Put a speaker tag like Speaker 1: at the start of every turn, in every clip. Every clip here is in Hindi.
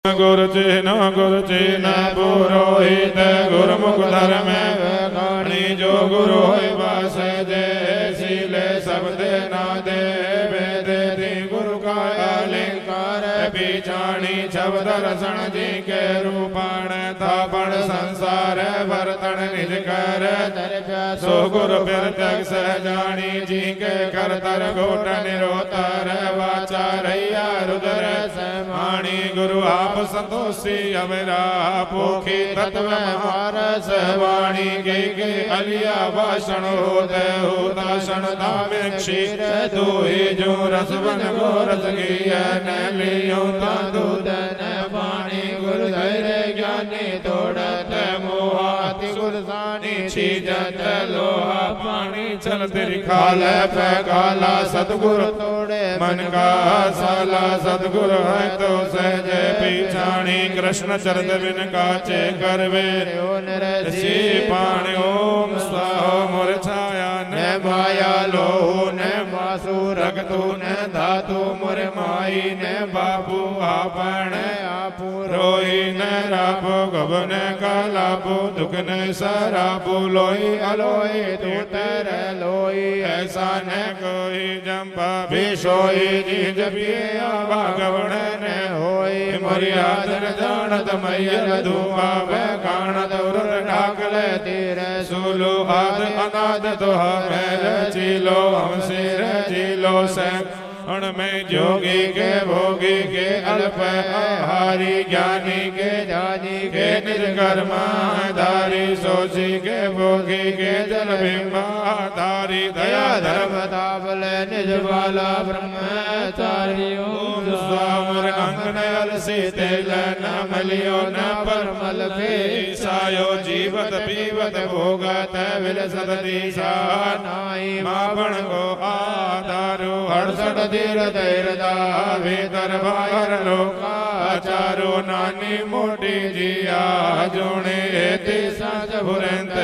Speaker 1: गुरु चिन्ह पुरोहित गुरुमुख धर्म गाणी जो गुरु होय वास जय शीले शब्द ना दे वेद दी गुरु का अलंकार पीछाणी शब्द रसण जी के रूपाण थापण संसार वर्तन निज कर सो गुरु प्रत्यक्ष जानी जी के करतर घोट निरोतर वाचा रैया रुद्र समाणी गुरु आप संतोषी अमेरा पोखी तत्व मारस वाणी के अलिया भाषण होदाषण धाम क्षीर दोहे जो रस बन गो रस न लियो दूधन वाणी गुरु धैर्य ज्ञानी तोड़त मोहाति गुरु सानी छीजत लोहा पानी चल तेरी खाल पे काला सतगुरु तोड़े मन का साला सतगुरु है तो सहज पीछाणी कृष्ण चरित बिन काचे करवे ऋषि पाणी ओम स्वाहा मोर छाया न माया लोहु न मासु रगतु न धातु मोर माई न बापू आपण आपू रोई न रापो गबन कालापो दुख न सरापो लोई अलोई तू तर लोई ऐसा न कोई जंपा विशोई जी जबिए आवा गवण न होई मर्याद न जानत मैयर धुआ वे काणत उर ढाकल तीर सूलो आद अनाद तो हमें चीलो हम सिर चीलो से अण में जोगी के भोगी के अल्प आहारी ज्ञानी के जानी के निर्कर्मा धारी सोची के भोगी के जल बिंबा धारी दया धर्म ताबल निज बाला ब्रह्मचारी ओम स्वामर अंगन अलसी तेल न मलियो न परमल सायो जीवत पीवत भोगत विलसत दिशा नाई मावण को आधारो हर्षण तीरथ हृदा भीतर बाहर लोकाचारो नानी मोटी जिया जोने ते साज भुरंत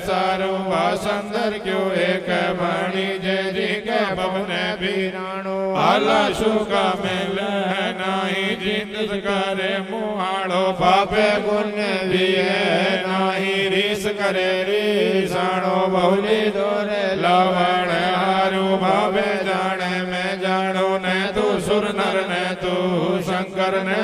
Speaker 1: सारो वासंदर क्यों एक मणि जय जी के पवन बीराणो आला शुका मेल नाही जिंद करे मुहाड़ो पापे पुण्य विये नाही रीस करे रीसाणो बहुली दोरे लावण हारू भावे जाने में जानो न तू सुर नर न तू शंकर न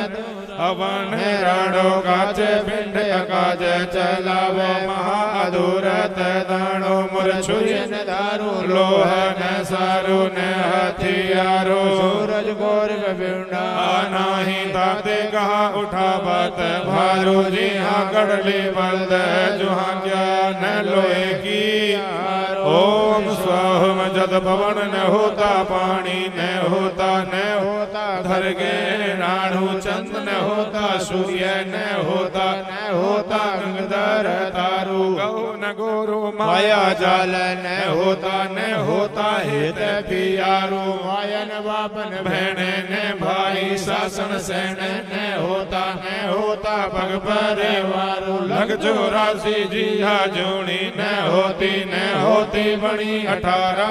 Speaker 1: अवन राणो काचे पिंड अकाज चलावे महाधूरत दाणो मुर छुरी न दारू लोह न सारू न हथियारो सूरज गोर बिंडा नाही ताते कहा उठा बात भारू जी हाँ कड़ली बल्द जुहा क्या न लोहे की ओम स्वाहम जद पवन न होता पानी न होता धर गे राणु चंद न होता सूर्य न होता गंगाधर तारू गौ न गोरु माया जाल न होता हित पियारू मायन बापन भेण न भाई शासन सेन न होता पग परिवारू लग चौरासी जिया जोड़ी न होती बणी 18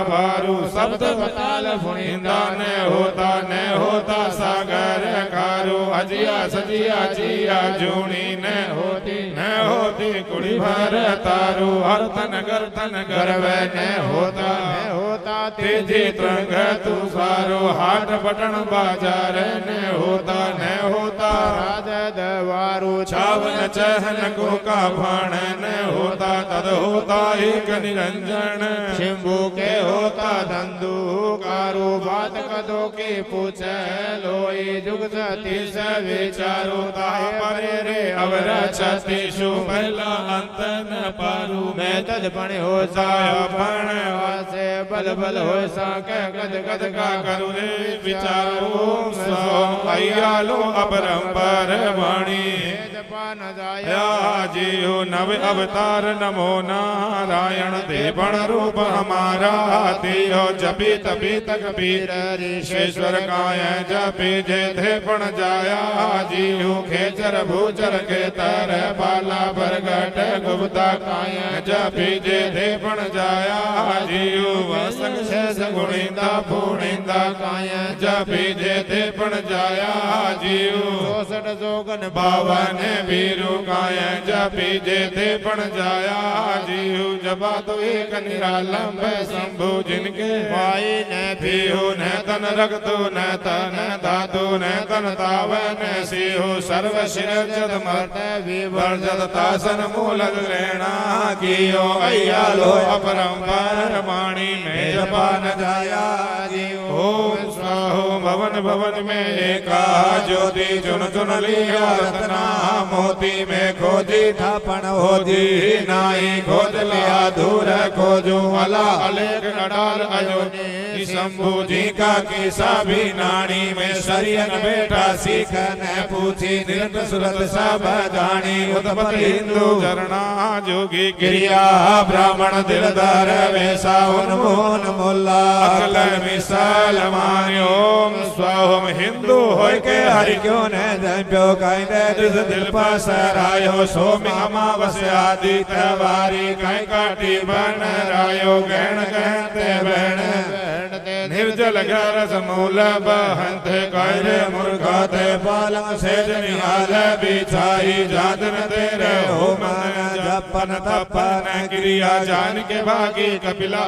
Speaker 1: बारू शब्द बताल फुनिंदा न होता सागर कारू अजिया सजिया जिया जूनी न होती कुड़ी भर तारू हरतन गर्व न होता तेजी त्रंग तू सारो हाट बटन बाजार न होता राज दवारू छावन चहन को का भाण न होता तद होता एक निरंजन शिंभु के होता धंधुकारू बात कदो के पूछ लोई जुग सती स विचारू ताहि परे रे अवर छति शु पहला अंत न पारू मैं तद पण हो साया पण वासे बल बल हो साक गद गद का करू रे विचारू सो अय्यालो अपरंपर वाणी न जाया जीव नव अवतार नमो नारायण देवण रूप हमारा तियो जपी तपी तक पीर ऋषेश्वर काय जपी जे थे पण जाया जीव खेचर भूचर के तर बाला प्रगट गुप्ता काय जपी जे थे पण जाया जीव वसंग शेष गुणिंदा पूर्णिंदा काय जपी जे थे पण जाया जीव 64 जोगन बावन बीरू काय जपी जे थे पण जाया जीव जपा तो एक निरालंब शंभु जिनके भाई न भीहु न तन रखतु न तन धातु न तन तावन सिहु सर्व सिरजत मर्त विवर्जत तासन मूलद लेना कियो अय्यालो अपरंपर वाणी में जपा न जाया जीव ओम स्वाहो भवन भवन में एका ज्योति चुन चुन लिया रत्ना मोती में खोजी थापन होती नाई खोज लिया दूर खोजू अला अलेख अडाल अयोनी शंभु जी का किसा भी नानी में शरीर बेटा सीख न पूछी निरंतर सुरत सब जानी उत्पत्ति हिंदू झरना जोगी गिरिया ब्राह्मण दिलदार वैसा उन्मोहन मुल्ला अकल मिसाल मान्यो ओम स्वाहोम हिंदू होय के हरि क्यों न जप्यो काई दिस दिल पसरायो सोम अमावस आदि तवारी काई काटी बन रायो गण गहते बहन निर्जल घर समूल बहंत कैर मुर्गा ते पालंग सेज निहाल बिछाई जादन तेरे हो मन जपन तपन क्रिया जान के भागी कपिला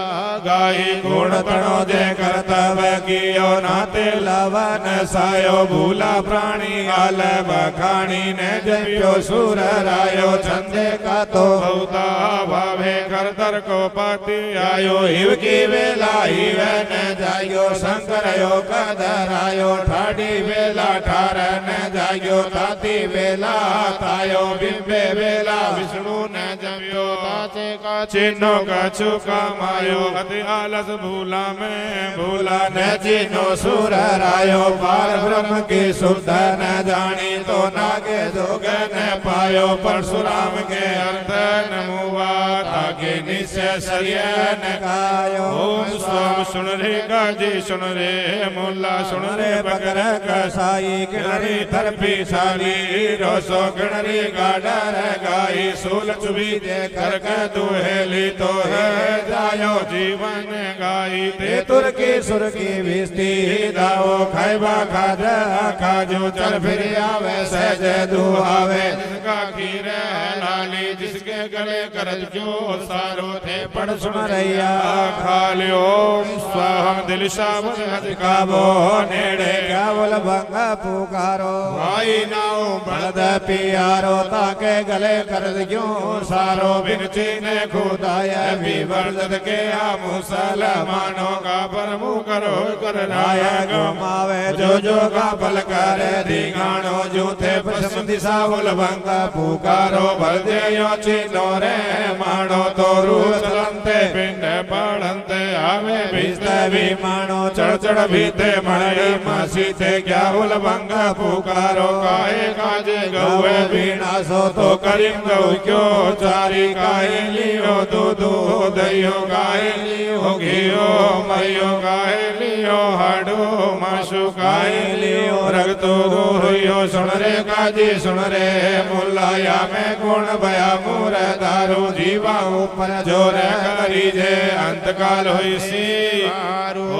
Speaker 1: गाई गुण तणो जे करतव कियो नाते लवन सायो भूला प्राणी आल बखाणी ने जप्यो सुर रायो छंदे का तो बहुता भावे कर को पाती आयो हिव की वेला हिव न जायो शंकर यो कदरायो ठाडी वेला ठार न जायो ताती वेला तायो बिंबे वेला विष्णु न जम्यो ताचे का चिन्हो का चुका मायो अति आलस भूला में भूला न चिन्हो सुर रायो पार ब्रह्म की शुद्ध न जानी तो नागे जोग न पायो परशुराम के अर्थ नमुआ ताके निश्चय सरिय न गायो ओम स्वाम सुन रे गाजी सुन रे मुल्ला सुन रे बकर कसाई किणरी थरपी साली रोसो किणरी गाडर गाई सूल चुबी दे कर दुहेली तो है जायो जीवन गाई ते तुर की सुर की विस्ती दाओ खाइबा खाजा खाजो चल फिर आवे सहज दुहावे जिसका खीर लाली जिसके गले करज जो सारो थे पढ़ सुन रैया खालियो स्वाहा दिल शाबद हज काबो नेड़े गावल भंग पुकारो भाई नाओ बलद पियारो ताके गले करज क्यों सारो बिन चीने खुदाया भी वर्जत के आ मुसलमानों का परमु करो कर नायक मावे जो का बल कर दिगाणो जो थे प्रसम दिशा उल भंग पुकारो बल दे यो चीनो रे मानो तो रूप चलंते पिंड पढ़ंते आवे भीस्ते भी मानो चढ़ चढ़ भीते मणि मासी थे क्या उल भंग पुकारो काहे काजे गौए बीना सो तो करीम गौ क्यों चारी काहे लियो दूधो दहियो काहे लियो घियो मयो काहे लियो हाडो मासु काहे लियो रगतो रोयो सुन रे काजी सुन रे मुल्लाया में गुण भया मूर दारू जीवा ऊपर जोर करीजे अंतकाल होई सी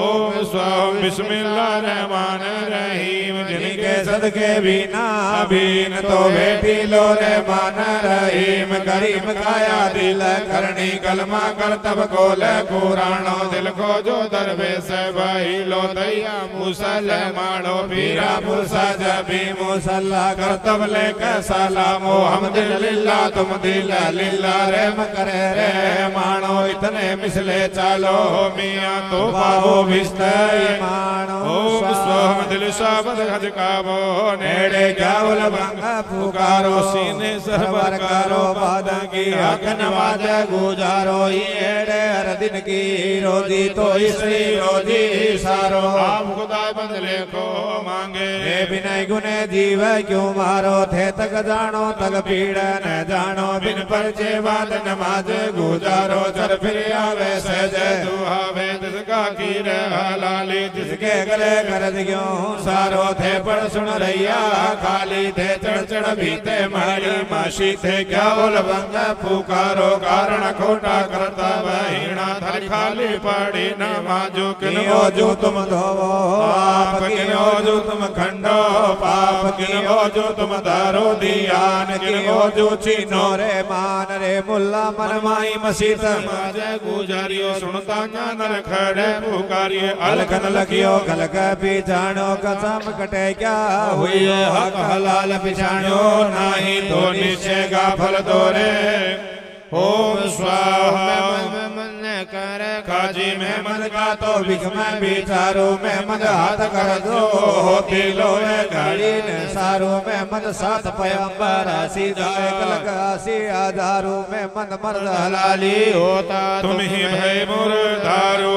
Speaker 1: ओम स्वाम बिस्मिल्लाह रहमान रहीम जिनके सदके बिना बीन तो बेटी लो रहमान रहीम करीम काया दिल करनी कलमा करतब कोल कुरानो दिल को जो दरवेश भाई लो दैया मुसलमानो पीरा मुसा जबी मुसल्ला करतब लेकर सलामो हम दिल लिल्ला तुम दिल लिल्ला रहम करे रे मानो इतने मिसले चालो मियाँ तो पाओ बिस्तर मानो ओम स्वाम दिल शाबद हज काबो नेड़े जावल भंग पुकारो सीने सरवर करो बादा की हक नमाज गुजारो येड़े हर दिन की रोजी तो इसी रोजी सारो आप खुदा बदले को मांगे बिना गुने जीव क्यों मारो थे तक जानो तक पीड़ न जानो बिन परचे बाद नमाज गुजारो चल फिर आवे सहज दुहावे जिसका खीर हलाली जिसके गले करज क्यों सारो थे पढ़ सुन रैया खाली थे चढ़ चढ़ बीते मारी माशी थे क्या उलबंग पुकारो कारण खोटा करता वहीणा थल खाली पड़ी न माजो किनो जो तुम धोवो पाप किनो जो तुम खंडो पाप किनो जो तुम दारो दियान किनो जो चीनो रे मान रे मुल्ला मनमाई मसीत माजे गुजारियो सुनता नर खड़े पुकारिए अलखन लगियो गलक पिछाणो कसम कटे क्या हुई हक हलाल पिछाणो नाही तो निश्चय का फल दोरे ओम स्वाहा मन कर काजी में मन का तो विख में बिचारो में मन हाथ कर दो होती लोए गाड़ी ने सारो में मन सात पयंबर सीधा कलकासी आधारो में मन मर्द हलाली होता तुम ही भय मुर्दारो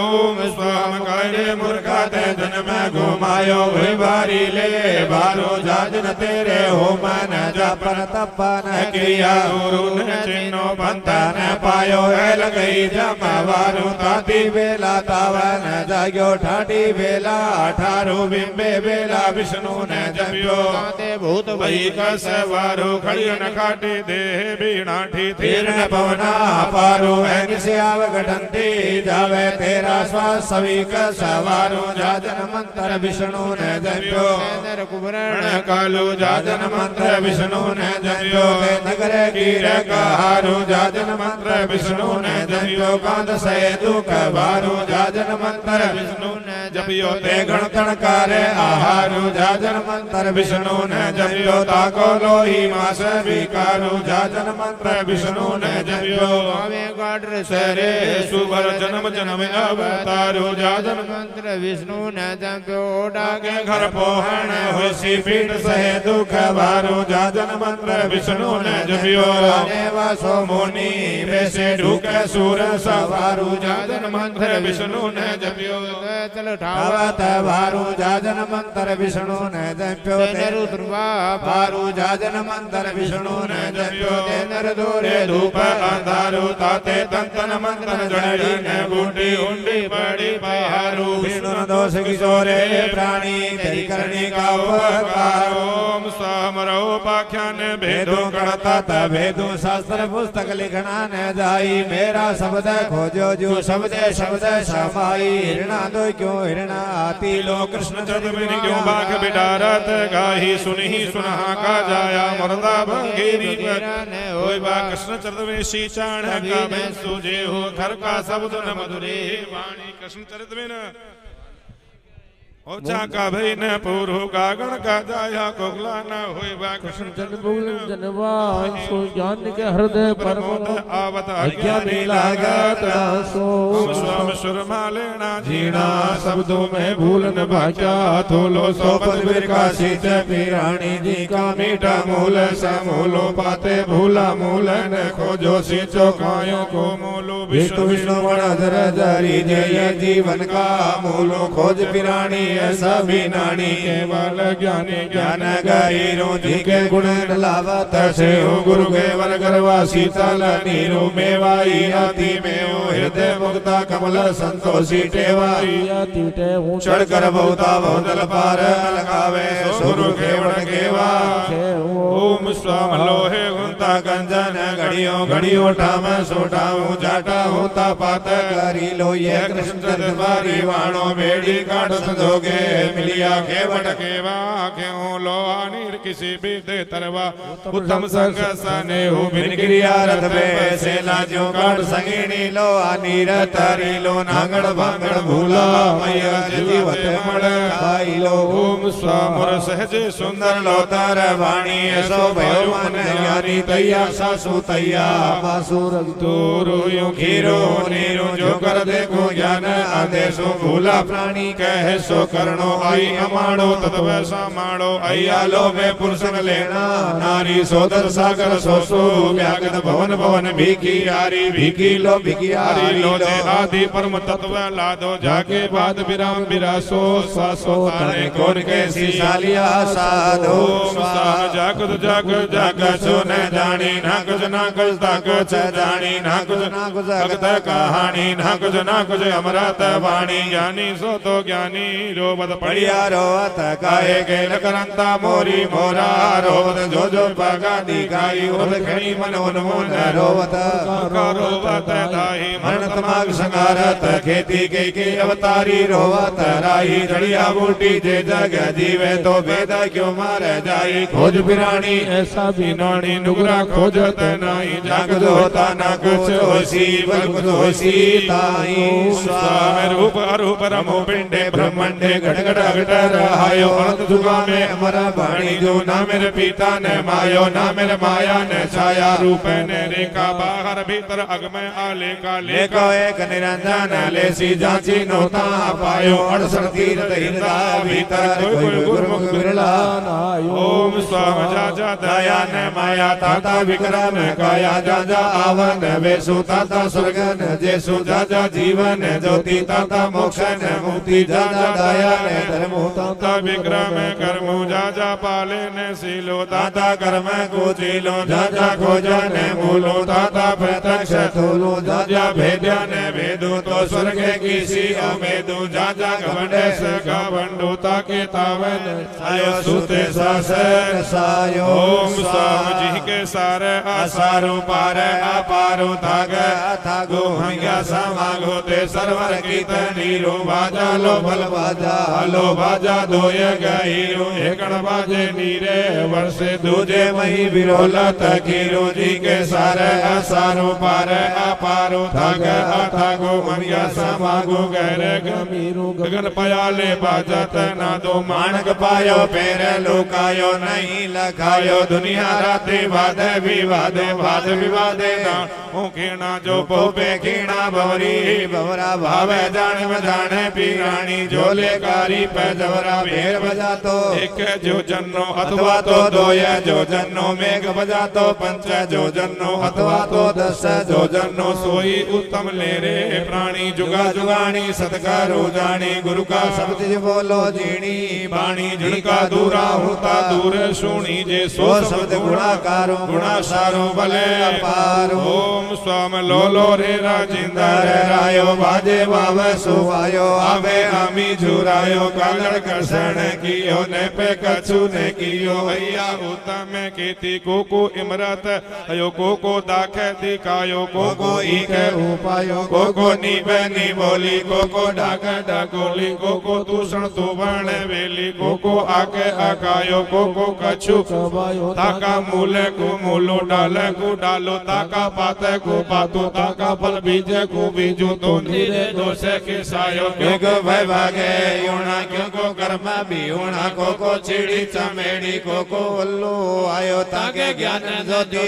Speaker 1: स्वाम कायदे मूर्खा ते जन में घुमायो वही बारी ले बारो जाजन तेरे हो मन जापन तपन क्रिया गुरु ने चिन्नो पंथा न पायो है लगई जमा वारू ताती बेला तावन जाग्यो ठाटी बेला अठारू बिंबे बेला विष्णु ने जप्यो ताते भूत भई कस वारू खड़ियो न काटी देह बीणाठी तीर न पवना पारू है किसी आवगठंती जावे तेरा श्वास सभी कस वारू जाजन मंत्र विष्णु ने जप्यो नर कुबरण कालू जाजन मंत्र विष्णु ने जप्यो नगर कीर कहारू जाजन मंत्र विष्णु ने जप्यो कांद से दुख बारू जाजन मंत्र विष्णु ने जपियो ते गण तणकारे आहारू जाजन मंत्र विष्णु ने जपियो ताको लोही मास विकारू जाजन मंत्र विष्णु ने जपियो आवे गाड्र सरे सुबर जन्म जन्म अवतारू जाजन मंत्र विष्णु ने जपियो डागे घर पोहण होसी पीठ सहे दुख बारू जाजन मंत्र विष्णु ने जपियो राने वासो मुनि वैसे ढूक सूर सवारू जाजन मंत्र विष्णु ने जप्यो चल ठावत भारू जाजन मंत्र विष्णु ने जप्यो तेरु ध्रुवा भारू जाजन मंत्र विष्णु ने जप्यो नर दोरे धूप अंधारू ताते तंतन मंत्र जड़ी ने बूटी उंडी बड़ी बहारू विष्णु दोष किशोरे प्राणी तेरी करनी का उपकार ओम समरो पाख्यान भेदो गणता भेदो शास्त्र पुस्तक लिखना न जाई मेरा शब्द खोजो जो शब्द शब्द समाई हिरणा दो क्यों हिरणा आती लो कृष्ण चतुर्विन क्यों बाघ बिडारत गाही सुनही सुनहा का जाया मुर्दा भंगीरी ने होय बा कृष्ण चतुर्विन शीचाण का मैं सूझे हो घर का शब्द न मधुरे वाणी कृष्ण चतुर्विन ओचा का भई न पूर्व गागण का जाया कोगला न होय बा कृष्ण जन्मभूल जनवा सो ज्ञान के हृदय पर आवत अज्ञानी लागत सो स्वाम सुरमालेना जीना शब्दों में भूल न भाचा थोलो सो पद विकासित पिराणी जी का मीठा मूल समूलो पाते भूला मूल न खोजो सीचो कायों को मूलो विष्णु वणधर जरी जय जीवन का मूलो खोज पिराणी ऐसा भी नानी केवल ज्ञानी ज्ञान गहीरो जी के गुण लावत से हो गुरु केवल गरवा शीतल नीरो मेवाई आती में हो हृदय मुक्ता कमल संतोषी टेवाई आती टे चढ़ कर बहुता बहुतल पार लगावे सुरु केवल केवा ओम स्वाम लोहे गुंता गंजन घड़ियों घड़ियों ठाम सोटाऊं जाटा होता पात करी लो ये कृष्ण तुम्हारी वाणो बेड़ी काट संजोगे मिलिया केवट केवा क्यों लो अनिर किसी भी दे तरवा उत्तम संग सने हो बिन क्रिया रथ बे से लाजो काट संगीनी लो अनिर तारी लो नागड़ भांगड़ भूला मैया जीवत मड़ खाई लो ओम स्वामर सहज सुंदर लो तार वाणी ऐसो भयो मन यानी तैया सासु तैया मासुर तोरो यो खीरो नीरो जो कर देखो ज्ञान आदेशो भूला प्राणी कह सो करणो आई अमाड़ो तत्व समाड़ो अयालो में पुरुषन लेना नारी सोदर सागर सोसो व्यागत भवन भवन भीखी लो भिखियारी लो आदि परम तत्व लादो जाके बाद विराम विरासो सासो ताने कौन कैसी शालिया साधो जाग जाग जाग सुन जान जानी ना कुछ कुछ जानी ना कुछ भगत कहानी ना कुछ अमृत वाणी ज्ञानी सो तो ज्ञानी रोवत पड़िया रोवत काहे के करंता मोरी मोरा रोवत जो पगा दिखाई उद खणी मन उन्मूल रोवत दाही मरण तमाग संगारत खेती के अवतारी रोवत राही जड़िया बूटी जे जग जीवे तो वेद क्यों मार जाई खोज बिरानी ऐसा भी नानी नुगरा खोजत नाही जागत होता ना कुछ होसी बल कुछ होसी ताई स्वामी रूप अरूप रमो पिंडे ब्रह्मंडे घट घट घट रहायो अनंत दुगा में अमर वाणी जो ना मेरे पिता ने मायो ना मेरे माया ने छाया रूप ने रेखा बाहर भीतर अगमय आले का लेको एक निरंजन लेसी जांची नोता पायो 68 तीर्थ हृदय भीतर कोई गुरमुख बिरला नायो ओम स्वाम जा दया ने माया ताता विक्रम काया जा आवन वेसु ताता स्वर्गन जेसु जा जीवन ज्योति ताता मोक्षन मुक्ति जा दया ने धर्मो ताता विक्रम कर्मो जा पाले ने सीलो ताता कर्म को चीलो जा खोजन मूलो ताता प्रत्यक्ष थूलो जा भेद्या ने भेदो तो स्वर्ग की सी अमेदो जा घमंडे से घमंडो ताके तावन आयो सुते सासर सायो ओम स्वाम जी के सारे आसारो पार अपारो थागो हंगा समागो ते सरवर कीर्तनी रो बाजा लो बल बाजा दोय गईरो एकण बाजे नीरे वर्षे दूजे मही बिरोलत कीरो जी के सारे आसारो पार अपारो थागो हंगा समागो गहरे गमीरो गगन पयाले बाजत ना दो मानक पायो पैर लोकायो नहीं लखायो दुनिया राते वाद विवादे ना खेना जो पोपे खेना भवरी भवरा भावे जाने में जाने पीरानी जोले कारी पे जवरा भेर बजा तो एक जो जन्नो अथवा तो दो या जो जन्नो मेघ बजा तो पंच जो जन्नो अथवा तो 10 जो जन्नो सोई उत्तम ले रे प्राणी जुगा जुगानी सतकारो जानी गुरु का शब्द बोलो जीणी बाणी जिनका दूरा होता दूर सुनी जे सो शब्द गुणाकारो गुणासारो भले अपारो ओम स्वाम लोलो रे राजिंदर रायो बाजे बाव सुवायो आवे आमी झुरायो कालड़ कर्षण कियो ने पे कछु ने कियो भैया उत्तम कीति को इमरत अयो को दाख दिखायो को ईक उपायो को नीबे नी बोली को डाक डाकोली को दूषण तुवण वेली को आके आकायो को कछु कबायो ताका मूले को मूलो डाले को डालो ताका पाते को पातो ताका फल बीजे को बीजो तो नीरे दोषे के सायो क्यों वैभागे योना क्यों को कर्म भी होना को चिड़ी चमेड़ी को उल्लू आयो ताके ज्ञान ज्योति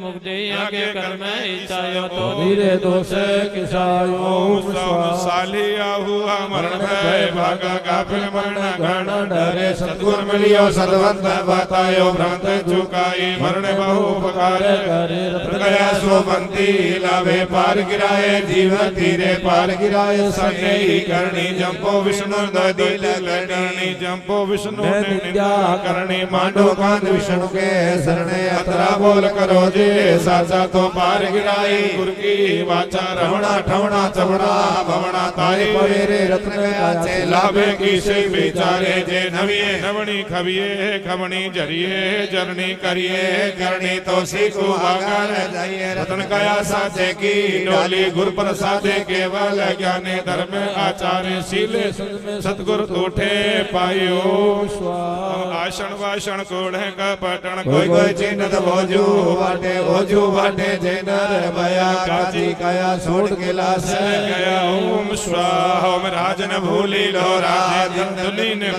Speaker 1: मुक्ति आगे कर्म इच्छायो तो नीरे दोषे के सायो सालिया हुआ मरण भय भागा काफिल मरण घण डरे सतगुर मिलियो सदवंत बतायो भ्रांत झुकाई मरण बहु उपकार करे गया सोमंती लावे पार गिराए जीवन धीरे पार गिराए सने ही करनी जंपो विष्णु नदी लगनी जंपो विष्णु निंदा करनी मांडो कांद विष्णु के शरणे अतरा बोल करो जे साचा तो पार गिराई गुरु की वाचा रवणा ठवणा चवणा भवणा ताई पवेरे रत्न आचे लाभे की से विचारे जे नविए नवणी खविए खवणी जरिए जरनी करिए करनी तो सीखो आगार जाइए रतन कया साचे की डोली गुरु प्रसादे केवल ज्ञाने धर्म आचार्य सीले सतगुरु उठे पायो आसन वासन कोढ़े का पटन कोई चिन्ह भोजू बाटे जेनर भया काजी कया छोड़ के लाश गया ओम स्वाहा ओम राजन भूली लो राजन दुली ने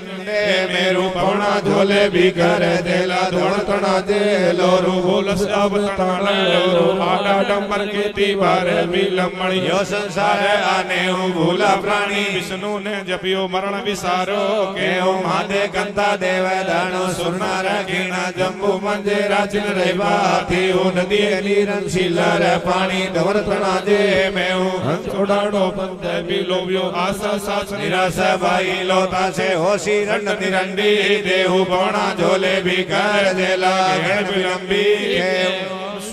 Speaker 1: मेरू पौना झोले भी कर देला धोण तना दे लोरू बोल सब तना लोरू आडा डंबर के दीवार भी लमणी यो संसार आने हूँ भूला प्राणी विष्णु ने जपियो मरण विसारो के हो मादे कंता देव दानो सुरना रखीना जम्बू मंजे राजन रेवा थी हो नदी नीरन शिलर पानी धवर तना दे मैं हूँ हंस उड़ाड़ो पंत भी लोभियो आशा सास निराश भाई लोता से होशी रंड तिरंडी देहु पौना झोले भी कर देला विलंबी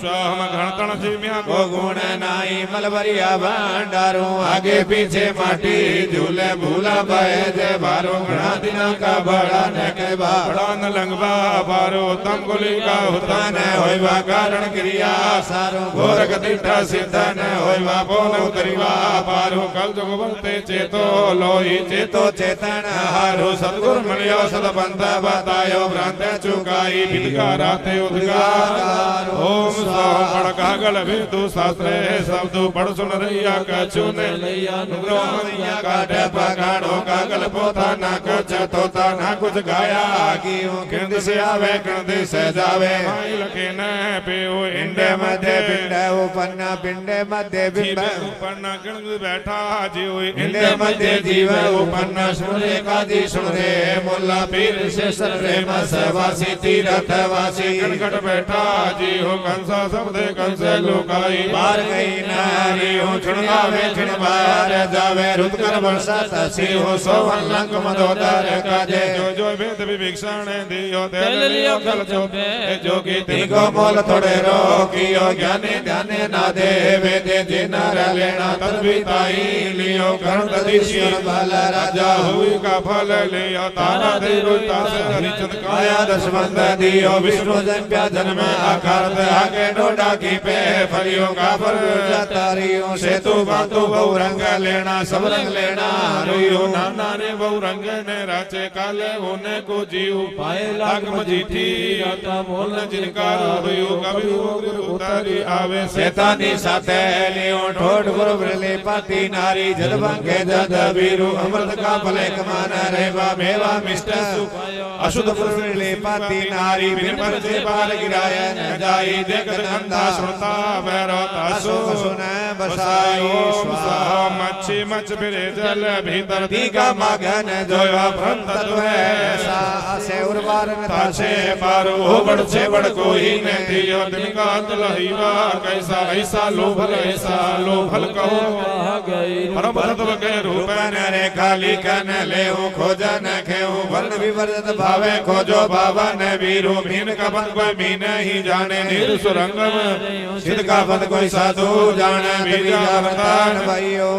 Speaker 1: हम घणतण जीम्या को गुण नाई मलबरिया भंडारू आगे पीछे माटी झूले भूला बहे जे बारो घना दिना का बड़ा न के बड़ा न लंगवा बारो तम गुली का होता न होइबा कारण क्रिया सारो घोर गतिठा सिद्ध न होइबा बोल उतरिवा बारो कल जुग बनते चेतो लोही चेतो चेतन हारो सद्गुर मिलियो सदबंध बतायो भ्रांत चुकाई विदगाराते उद्गार ओम कागल विदु शास्त्रे शब्द पढ़ सुन रैया कछु ने लैया नुग्रो मैया काटे पगाड़ो कागल पोथा ना कुछ तोता ना कुछ गाया कीओ किंद से आवे किंद से जावे माई लखे न पेओ इंडे मध्य पिंड उपन्ना पिंडे मध्य बिंब उपन्ना किंद बैठा जीव इंडे मध्य जीव उपन्ना सुन रे काजी सुन रे मुल्ला पीर से सर रे मसवासी तीरथ वासी कनकट बैठा जी हो कंसा सबदे कंसे लुकाई बार गई नारी हो छिड़ावे छिड़बार जावे रुदकर वर्षा तसी हो सोवन लंक मदोदर काजे जो वेद विभीषण दियो तेल लियो कल चोबे जोगी तिको मोल थोड़े रोकियो ज्ञाने ध्याने ना दे वेदे जिनर लेना तद्विताई लियो कर्ण तदिशिर बल राजा हुई का फल लियो तारा दे रुता से हरिचंद काया दशमंद दियो विष्णु जन्म जन्म आकार आगे डोडा की पे फलियों का पर तारियों से तू बातू बहु रंग लेना सब रंग लेना रोयो नाना ने बहु रंग ने राचे काले होने को जीव पाए लाग मजीठी आता मोल जिनका रोयो कभी उतारी आवे शैतानी साथे लियो ठोड गुरु ब्रले पाती नारी जलबंगे जद वीरु अमृत का भले कमान रेवा मेवा मिष्ट अशुद्ध ब्रले पाती नारी बिन पर से बाल गिराय न जाई जगत अंधा सुनता भैरवता सुन बसाई स्वाहा मच्छी मच फिरे जल भीतर दीगा मगन जोया ब्रह्म तत्व है से उर्वारन तासे पारो बड़ से बड़ कोई न दियो दिन का तलहीवा कैसा ऐसा लोभल कहो परम तत्व के रूप न रे खाली कन लेहु खोजन खेहु वर्ण विवर्जित भावे खोजो भावन वीरो भीन का बंद कोई भी नहीं जाने नीर सुरंग सिद्ध का पद कोई साधु जाने विद्यावतान भाइयों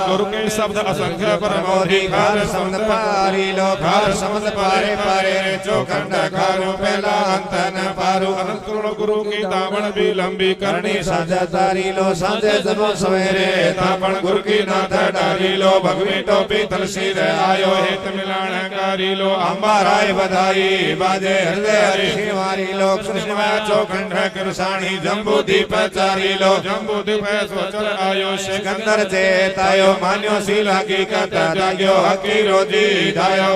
Speaker 1: गुरु के शब्द असंख्य परमोधि खार समद पारी लो खार समद पारे पारे रे चौखंड खारो पहला अंत न पारो अनंत करोड़ गुरु की दामन भी लंबी करनी साझा तारी लो साझे जनो सवेरे तापन गुरु की नाथ डारी लो भगवी टोपी तुलसी रे आयो हित मिलान कारी लो अंबाराय बधाई बाजे हृदय हरि शिवारी लो कृष्ण चौखंड कृषाणी जम्बू दीप चारी लो जम्बू दीप सोचर आयो सिकंदर चेतायो मान्यो सील हकीकत जाग्यो हकी रोजी दायो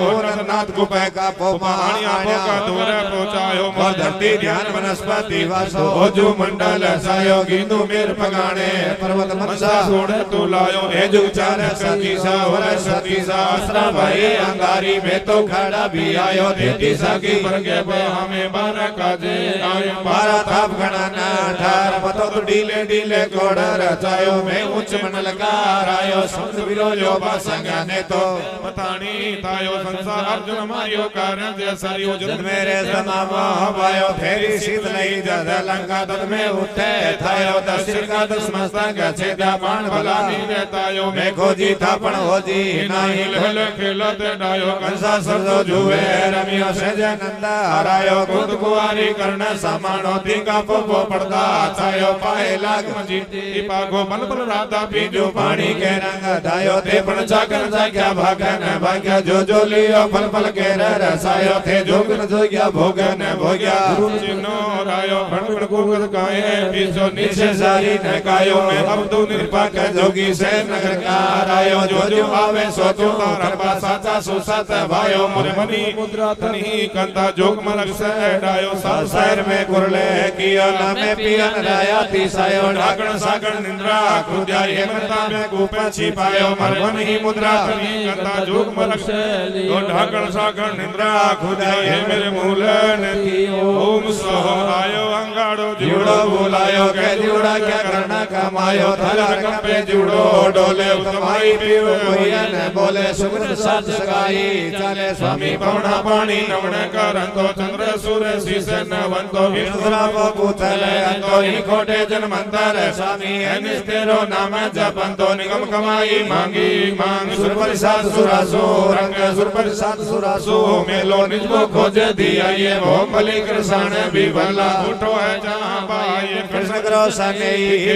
Speaker 1: नाथ गुपे का पोमाणिया पोका दूर पहुंचायो मोर धरती ध्यान वनस्पति वासो ओजू मंडल सायो गिंदु मेर पगाणे पर्वत मनसा सोड़े तू लायो हे जुग चार सती सा वर सती सा आसरा भाई अंगारी में तो खड़ा भी आयो देती सकी परगे हमें बारह काजे आयो बारह थाप गणना ठार पतो तो डीले डीले कोड़ रचायो मैं उच्च मन लकार आयो समुद्र विरोजो बासंगाने तो पतानी तायो संसार अर्जुन मारियो कारण जैसारियो जद मेरे समामो हवायो फेरी शीत नहीं जद लंका तद में उठे थायो दसिर का दस मस्तक छेदा बाण भला नीले तायो मैं खोजी थापण होजी नहीं लहल खेलत डायो कंसा सरदो जुए रमियो सेज नंदा हरायो खुद कुआरी कर्ण समानो दिका पोपो पड़ता छायो पाए लाग मजीती पागो बल बल राधा पीजो पानी के रंग दायो थे पण जाकर जाग्या भागन भाग्या जो लियो फल फल के रसायो थे जोगन जोग्या भोगन भोग्या गुरु चिन्नो रायो भण गुगत काए पीछो नीचे सारी न कायो मैं अब तू निरपाक जोगी से नगर का रायो जो आवे सो तो रबा साचा सो साच भायो मोरे मनी मुद्रा तनी कंता जोग मलक से डायो साल शहर में कुरले किया ना में पियन राया तीसायो ढाकण सागण निंद्रा खुद्या हेमंता में गोपे छिपायो मरवन ही मुद्रा तनी कंता जोग मलक से तो ढाकण सागण निंद्रा खुद्या हे मेरे मूल ने ओम सोह आयो अंगाड़ो जुड़ो बुलायो के जुड़ा क्या करना का कमायो थलर कंपे जुड़ो डोले उत्तमाई पीव कोयन बोले सुगंध साज सगाई चले स्वामी पवना पानी नवण करंतो चंद्र सूर्य शीसे नवंतो विष्णुरा पुतले अंतो इकोटे जन्मंतर स्वामी अनिस्तेरो नाम जपंतो निगम कमाई मांगी मांग सुरपरिसाद सुरासो रंग सुरपरिसाद सुरासो मेलो निजबो खोज दिया ये भोम बलि कृष्ण भी भला उठो है जहां पाए कृष्ण करो सने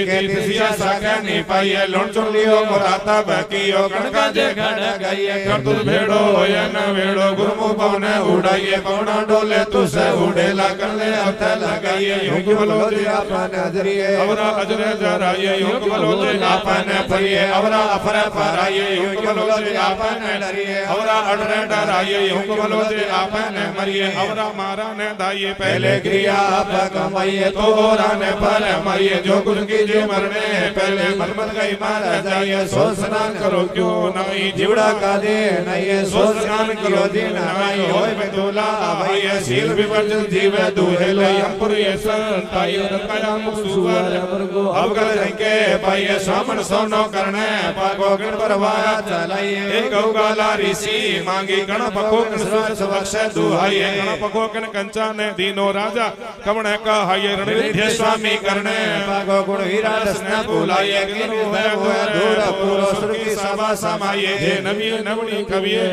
Speaker 1: के तिसिया सागनी पाए लोण चुलियो मोराता बकियो गणका जे गण गए करतु भेड़ो होया न भेड़ो गुरमु पवन उड़ाइए पवना डोले तुसे उड़ेला करले अत लगाइए योग बलो जे आपन अजरिए अवरा अजरे जराइए योग बलो जे आपन फरिए अवरा अफर फराइए योग बलो जे आपन डरिए अवरा अडरे डराइए योग बलो जे आपन मरिए अवरा मारा ने दाइए पहले क्रिया आप कमाइए तो औरा ने पर मारिए जो कुछ कीजिए मरने पहले मत गई मार जाइए सो स्नान करो क्यों नहीं जीवड़ा का दे नहीं सो स्नान करो दिन नहीं होय बेदुला भाई शील विवर्जन जीव दुहे ले अंपुरी संताई रकाया मुसुवर वर्गो अवगल रंगे पाई सामन सोनो करने पागो गण परवाया चलाइए एक गौगाला ऋषि मांगी गण पको कृष्ण बख्श दुहाई गण पको कन कंचा ने दीनो राजा कवण का हाय रणविद्य स्वामी करने पागो गुण हीरा दसना बुलाइए गिर दूर पूरो सुरकी सभा समाइए जे नवी नवनी कविए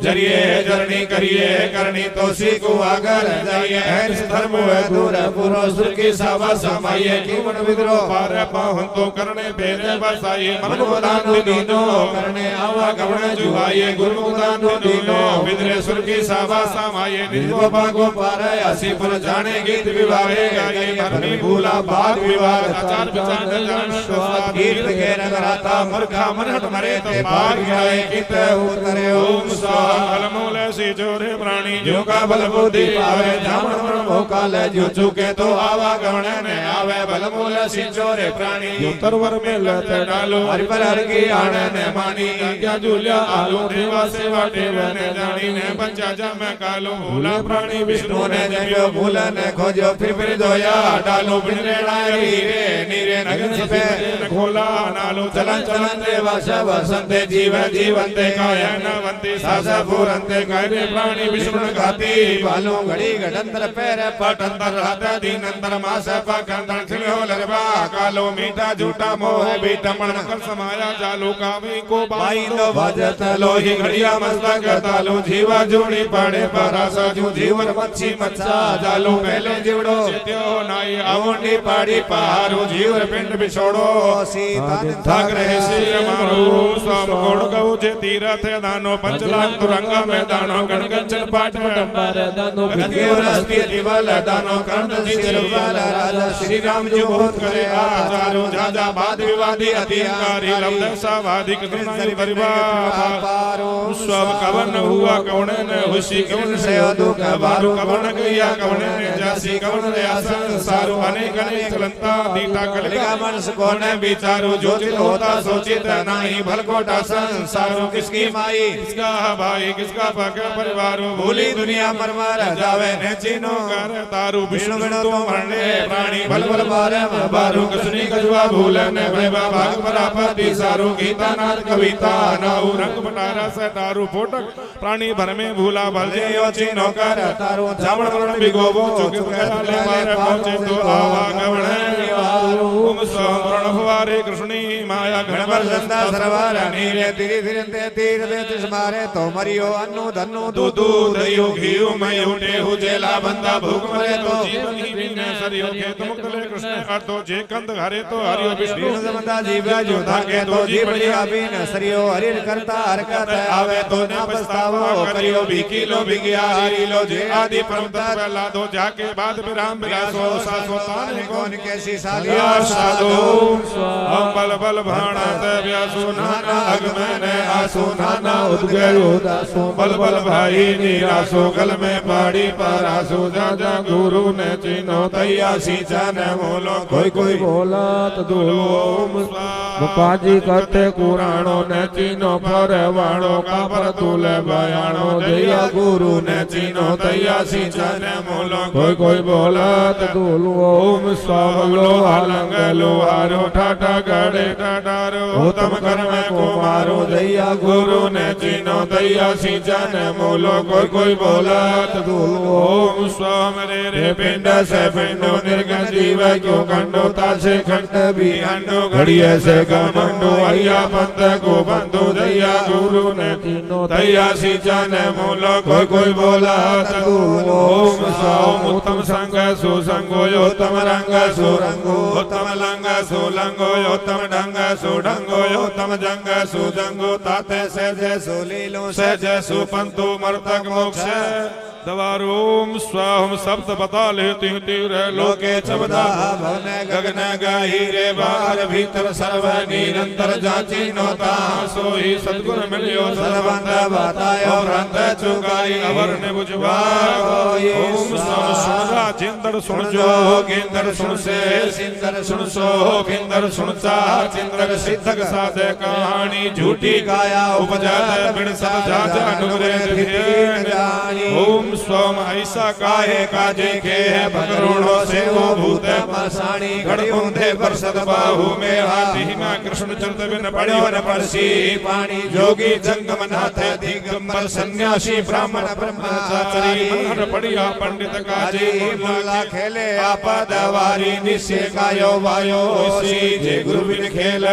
Speaker 1: जरिए जरनी करिए करनी तो सीखो आगर जाइए धर्म है दूर पूरो सुरकी सभा समाइए कीवन विद्रोह पार पाहन तो करने बेरे बसाइए मन मुदान दीनो करने आवा गवण जुहाइए गुरु मुदान दीनो विद्रे सुरकी सभा समाइए निज बाबा को पार आसी पर जाने गीत विवाहे गाइए मरनी भूला बात विवाह आचार विचार जान स्वाद कीर्त के नगराता मूर्खा मनहट मरे तो भाग जाए कित उतरे ओम स्वाहा मूल सी जोरे प्राणी जो का बल बुद्धि पावे जामन भोका ले जो चुके तो आवा गवण ने आवे बल मूल सी जोरे प्राणी जो तरवर में लते डालो हरि पर हर की आने ने मानी क्या जुलिया आलो देवा सेवा देवने जानी ने पंचा जम कालो भूला प्राणी विष्णु ने जयो भूल ने खोजो फिर दोया डालो बिने नीरे नीरे नगन पे खोला नालो चलन चलन देवा सब संते जीव जीवंते कायन वंते सासा पुरंते कायरे प्राणी विष्णु घाती बालो घड़ी घटंतर पैर पटंतर रात दिन अंतर मास पकंतर खिलो लरबा कालो मीठा झूठा मोह बीटा मन कर समाया जालो कावी को बाई लो भजत लोही घड़िया मस्तक तालो जीवा जोड़ी पड़े परासा जो जीवन मच्छी मच्छा जालो पहले जीवड़ो त्यो नाई आवंडी पाड़ी पहारो जीवर पिंड बिछोड़ो सीता थाक रहे श्री मारो सब कोड़ गौ जे तीरथ दानो 5 लाख तुरंगा में दानो गणगंचन पाठ मंडपर दानो गतिवरस्ती दिवल दानो कर्ण सिर वाला राजा श्री राम जो बहुत करे आचारो जाजा वाद विवादी अधिकारी लवदसा वादी कृष्ण परिवार पारो सब कवन हुआ कवन ने खुशी कवन से दुख बारो कवन गया कवन ने जासी कवन रे संसारो अनेक अनेक चलंता दीटा कलिका मनस कोने विचारो जो दिल होता सोचित नहीं भलकोटा संसारो किसकी माई किसका भाई किसका पका परिवारो भूली दुनिया मरमर जावे ने चिनो कर तारू विष्णु गण तो मरने प्राणी बल बल बारे बारो कसनी कजवा भूलने भैबा भाग परापति सारो गीता नाथ कविता नाउ रंग पटारा से तारू फोटक प्राणी भर में भूला भले यो चिनो कर तारू जावण वरण बिगोबो चुके ले मारे पहुंचे तो आवा गवण ओम स्वर्ण भवारे कृष्णी माया गणवर संता सरवार नीरे तिरि तिरंते तीर देश मारे तो मरियो अन्नु धन्नु दूधू दयो घियो मैं उठे हो जेला बंदा भूख मरे तो जीवन ही बिने सरियो के तुम कले कृष्ण अर्थो जे कंद हरे तो हरियो विष्णु बंदा जीव जो धागे तो जीव लिया बिन सरियो हरि करता हरकत आवे तो न पछतावो करियो बिकी लो बिगिया हरि लो जे आदि परम तत्व ला दो जाके बाद विराम विलासो सासो तान कौन कैसी सालिया साधो हम बल बल भाणत व्यासो नाना अगमने आसो नाना उद्गयो दासो बल बल भाई निरासो गल में पाड़ी परासो जा गुरु ने चिन्हो तैया सींचा न बोलो कोई कोई बोला तो दूलो मुपाजी करते कुरानो ने चिन्हो फरवाणो का पर तुले बयानो जया गुरु ने चिन्हो तैया सींचा न बोलो कोई कोई बोला तो दूलो ओम स्वावलो अलंग लोहारो ठाठा गड़े ठाठारो उत्तम कर्म को मारो दैया गुरु ने चीनो दैया सींचा ने मूलो कोई कोई बोला ओम स्वाम रे पिंड से पिंडो निर्गण जीव क्यों खंडो तासे खंड भी अंडो घड़िए से गमंडो अय्या पंथ को बंधु दैया गुरु ने चीनो दैया सींचा ने मूलो कोई कोई बोला ओम स्वाम उत्तम संग सुसंगो उत्तम रंग सुरंगो उत्तम लंग सुलंगो उत्तम ढंग सुढंगो उत्तम जंग सुजंगो ताते सहज सुलीलो सहज सुपंतु मर्तक मोक्ष दवारोम स्वाम सप्त बताले तीर लोके चबदा भवन गगन गाहिरे बाहर भीतर सर्व निरंतर जाची नोता सोई सद्गुण मिलियो सर्वंत बतायो भ्रंत चुकाई अवर्ण बुझवा ओम स्वाम सुनरा जिंदर सुन जो गेंदर सुन से सिंदर सुन सो बिंदर सुन सा चिंदर सिद्धक साधे कहानी झूठी गाया उपजात बिन सब जात अनुग्रे जानी ओम स्वाम ऐसा काहे काजे के है भगरोणों से वो भूत मसाणी घड़ी ऊंधे बरसत बाहु में हाथी ना कृष्ण चरत बिन पड़ियो न परसी पानी जोगी जंगम नाथ दिगंबर सन्यासी ब्राह्मण ब्रह्मचारी मनहर पड़िया पंडित काजी मुल्ला खेले आपद वारी निश्चय कायो वायो सी जे गुरु बिन खेल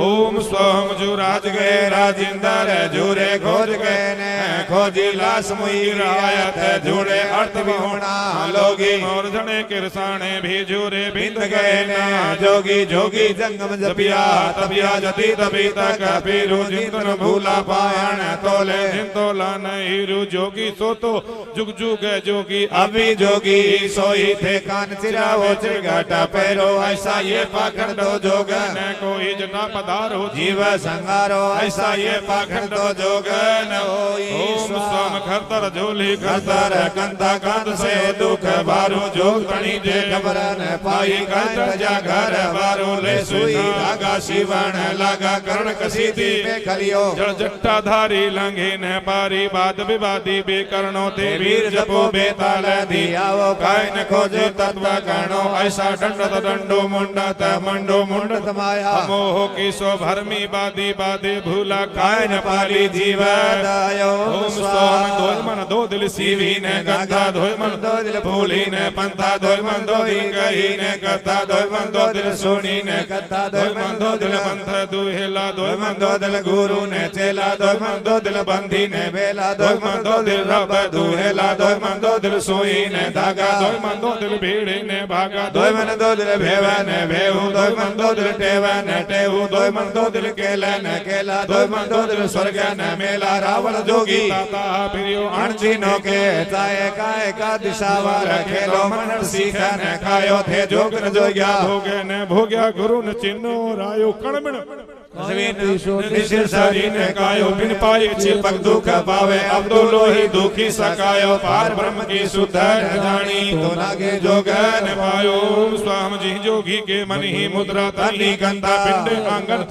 Speaker 1: ओम स्वाम जो राज गए राजिंदर जुरे खोज गए ने खोजी लाश मुई रायत जुड़े अर्थ भी होना लोगी और जने किरसाने भी जुरे बिंद गए ने जोगी जोगी जंगम जपिया तबिया जति तभी तक पीरू जिंतन भूला पायन तोले जिंतोला नहीं रू जोगी सो तो जुग जुग जोगी अभी जोगी सोई थे कान चिरा वो चिरगाटा पैरो ऐसा ये पाखंडो जोगन कोई जना पधारो जीव संगारो ऐसा ये पाखंडो जोगन ओम स्वाम खरतर झोली खरतर कंधा कांध से दुख बारू जोग तणी जे खबर न पाई कंध जा घर बारू ले सुई धागा शिवण लागा कर्ण कसीदी पे खलियो जड़ जट्टा धारी लंघे न पारी बाद विवादी बेकरणो ते वीर जपो बेताल दियावो काय न खोजे तत्व करणो ऐसा दंडत दंडो मुंडत मंडो मुंडत माया मोह की सो भरमी बादी बादे भूला काय न पाली जीव दायो ओम स्वाम दोय मन दो दिल सीवी ने गंगा धोय मन दो दिल भूली ने पंथा धोय मन दो ही गही ने कथा धोय मन दो दिल सोनी ने कथा धोय मन दो दिल पंथ दुहेला धोय मन दो दिल गुरु ने चेला धोय मन दो दिल बंधी ने बेला धोय मन दो दिल रब दुहेला धोय मन दो दिल सोई ने धागा धोय मन दो दिल भीड़ी ने भागा धोय मन दो दिल भेवा ने भेहू धोय मन दो दिल टेवा ने टेहू धोय मन दो दिल केला ने केला धोय मन दो दिल स्वर्ग ने मेला रावण जोगी ताता प्रियो अणजीनो के चाहे काय का दिशावर खेलो मन सीख ने खायो थे जोग न जोग्या भोगे ने भोग्या गुरु न चिन्नो रायो कणमण सारी ने कायो बिन पाए चिपक दुख पावे अब तो लोही दुखी सकायो पार ब्रह्म की शुद्ध जानी तो लागे जोगन पायो स्वाम जी जोगी के मन ही मुद्रा तनी गंधा पिंड आंगन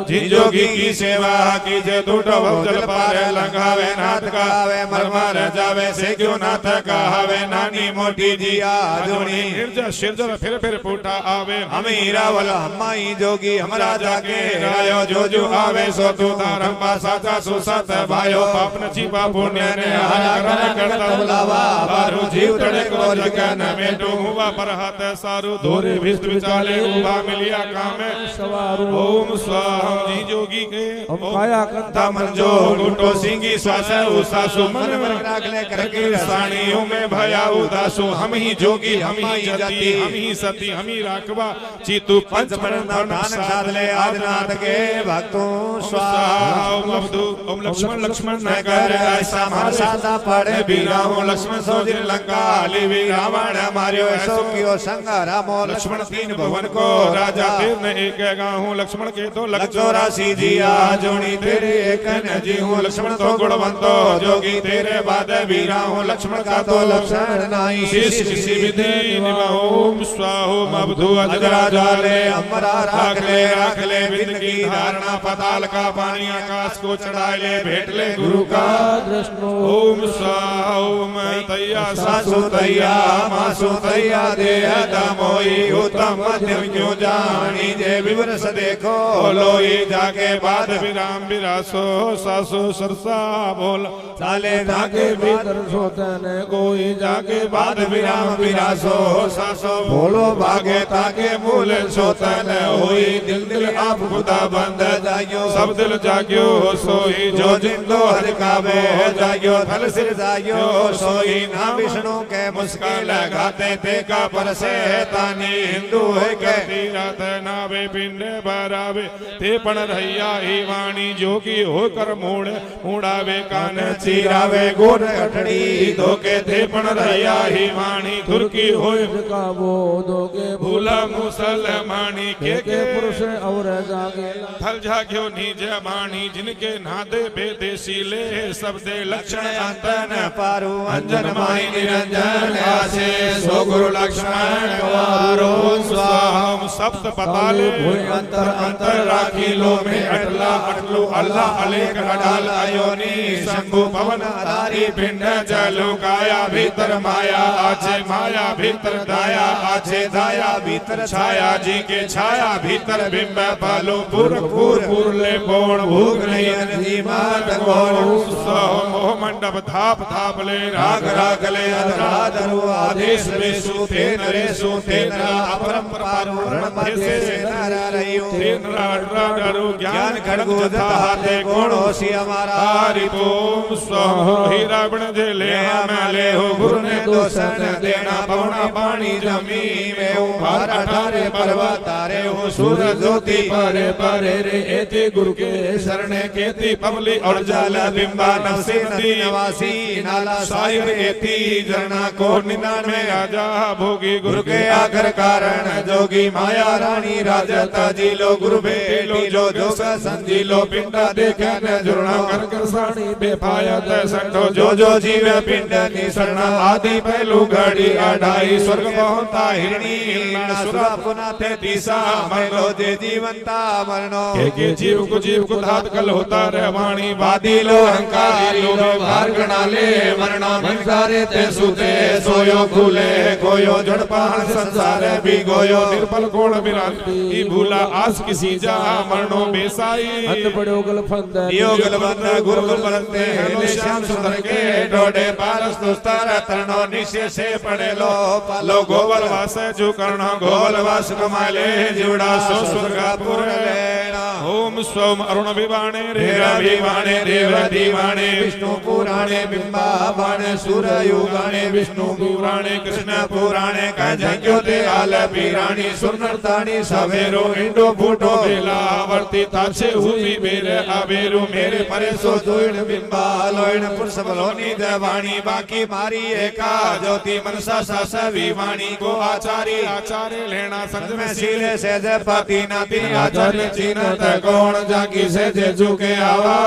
Speaker 1: जी जोगी की सेवा की जे टूटो जल पार लगावे नाथ का मरमर जावे से क्यों नाथ कहावे नानी मोटी जी आजुनी निर्ज शिरजर फिर फूटा आवे हमीरा वाला हमाई जोगी हमरा जाके आयो जो जो आवे सो तू तारम पा साचा सुसत भायो पाप न छिपा पुण्य ने हरा कर करता बुलावा बारू जीव तड़े को जगन में तो हुआ पर हाथ सारू धोरे भिष्ट विचाले उभा मिलिया काम सवारू ओम स्वाम जी जोगी के हम काया कंधा मन जो गुटो सिंगी श्वास उसासु मन में रागले करके साणियों में भया उदासु हम ही जोगी हम ही जति हम ही सती हम ही राखवा चितु पंच दान साधले आदिनाथ के भक्तों स्वाहा ओम लक्ष्मण लक्ष्मण न कर ऐसा मासा पड़े बीरा हो लक्ष्मण सो दिन लंका ली रावण मारियो ऐसो कियो संग रामो लक्ष्मण तीन भवन को राजा तीर न एक गाहूं लक्ष्मण के तो लग 84 जिया जोड़ी तेरे एक न जी हूं लक्ष्मण तो गुणवंतो जोगी तेरे बाद बीरा हूं लक्ष्मण का तो लक्षण नहीं शीश किसी विधि निभाओ स्वाहो मबधु अजरा जाले अमरा राख ले बिंद की धारणा पताल का पानी आकाश को चढ़ा ले भेंट ले गुरु का दृष्टो ओम स्वाहा ओम तैया सासु तैया मासु तैया देह दमोई उत्तम मध्यम क्यों जानी जे विवरस देखो लोई जाके बाद विराम विरासो सासु सरसा बोल साले जाके भीतर सोते ने कोई जाके बाद विराम विरासो सासो बोलो भागे ताके मूल सोते ने होई दिल दिल आप खुदा बंद जाग्यो सब दिल जाग्यो सोई जो जिंदो हर काबे जाग्यो थल सिर जाग्यो सोई ना विष्णु के मुस्कान लगाते थे का पर से तानी हिंदू है के तीरथ नावे पिंडे बरावे ते पण रहिया ही वाणी जोगी होकर मूड़ मुड़ावे कान चीरावे गोड़ अठड़ी धोके थे पण रहिया ही वाणी धुरकी होए काबो दोगे भूला मुसलमानी के पुरुष और जागे थल जाग्यो नीज वाणी जिनके नादे बेदे सीले सब दे लक्षण अंतन पारु अंजन माई निरंजन आसे सो गुरु लक्ष्मण गवारो स्वाहा सप्त पताले अंतर अंतर राखी लो में अटला अटलो अल्लाह अलेख अडाल अयोनी शंभु पवन आधारी पिंड जलु काया भीतर माया आछे माया भीतर दाया आछे दाया भीतर छाया जी के छाया भीतर बिंब पालो पुर पुर पुरले बोण भूग नहीं मात गोण मोह मंडप थाप थाप ले राग राग ले अधरा धरु आदेश में सूते नरे सूते नरा अपरंपारो रण से नरा रहियो तेनरा डरू ज्ञान खड़गो हाथे कोण होसी हमारा हरि ओम स्वाहा हीरा बण जे ले ले हो गुरु ने दोसन देना पवना पानी जमी में उभार अठारे पर्वत तारे हो सूरज ज्योति परे परे रे एते गुरु के शरण केती पवली और जल बिंबा नवसी नदी नवासी नाला साहिब एती झरना को 99 आजा भोगी गुरु के आखर कारण जोगी माया रानी राजता जी लो गुरु बेलो जो जो संजी लो पिंडा देखे न जुड़ना कर कर साणी बेपायत संतो जो जीवे पिंड निसरना आदि पहलू घड़ी अढ़ाई स्वर्ग पहुंता हिरणी सुरा पुना थे तीसा मरलो जे जीवंता मरनो के जीव को धात कल होता रे वाणी वादी लो अहंकारी लो भार गणा ले मरना भंसारे ते सुते सोयो खुले कोयो झड़पान संसार भी गोयो निर्बल कोण विरांती भूला आस किसी जा मरनो बेसाई अंत पड़ो गल फंद योगल बंद गुरु बरते हेलो श्याम सुंदर के डोडे पारस दोस्तार तरनो निशे से पड़े लो गोवल वास जो कर्ण गोवल वास कमाले जुड़ा सो स्वर्गापुर लेना ओम स्वम अरुण विवाणे देव दीवाणे विष्णु पुराणे बिंबा बाणे सूर युगाणे विष्णु पुराणे कृष्ण पुराणे का जग्यो ते आल पीराणी सुनरताणी सवेरो इंडो फूटो बेला वर्ती ताछे हुई मेरे आवेरु मेरे परे सो जोइण बिंबा लोइण पुरुष बलोनी देवाणी बाकी मारी एका ज्योति मनसा सास विवाणी को आचार्य लेना संग में सीले से जे पाती नाती आचार्य चीनत कौन जाकी से जे झुके आवा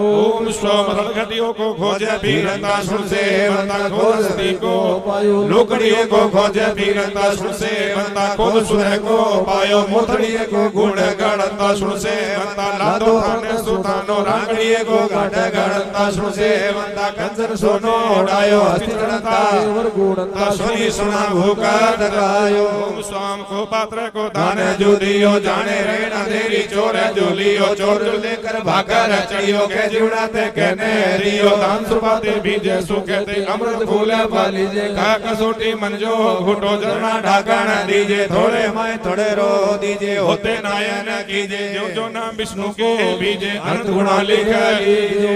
Speaker 1: ओम स्वम रलघटियों को खोजे भीरता सुन से बंदा खोजती को पायो लोकड़ियों को खोजे भीरता सुन से बंदा खोज सुने को पायो मोथड़िए को गुण गणता सुन से बंदा लादो थाने सुतानो रांगड़िए को गाढ़ गणता सुन से बंदा कंजर सोनो डायो हस्तिगणता वर गुणता सुनी सुना भूका दगायो ओम स्वाम को पात्र को दान जो दियो जाने रेना तेरी चोर जुलियो चोर लेकर भाकर चढ़ियो के जुड़ाते कहने रियो दान सुपाते बीजे सुखेते अमृत फूले पालीजे का कसोटी मंजो घुटो जरना ढाकण दीजे थोड़े माय थोड़े रो दीजे होते नायन कीजे जो नाम विष्णु के बीजे अनंत गुणा लिखे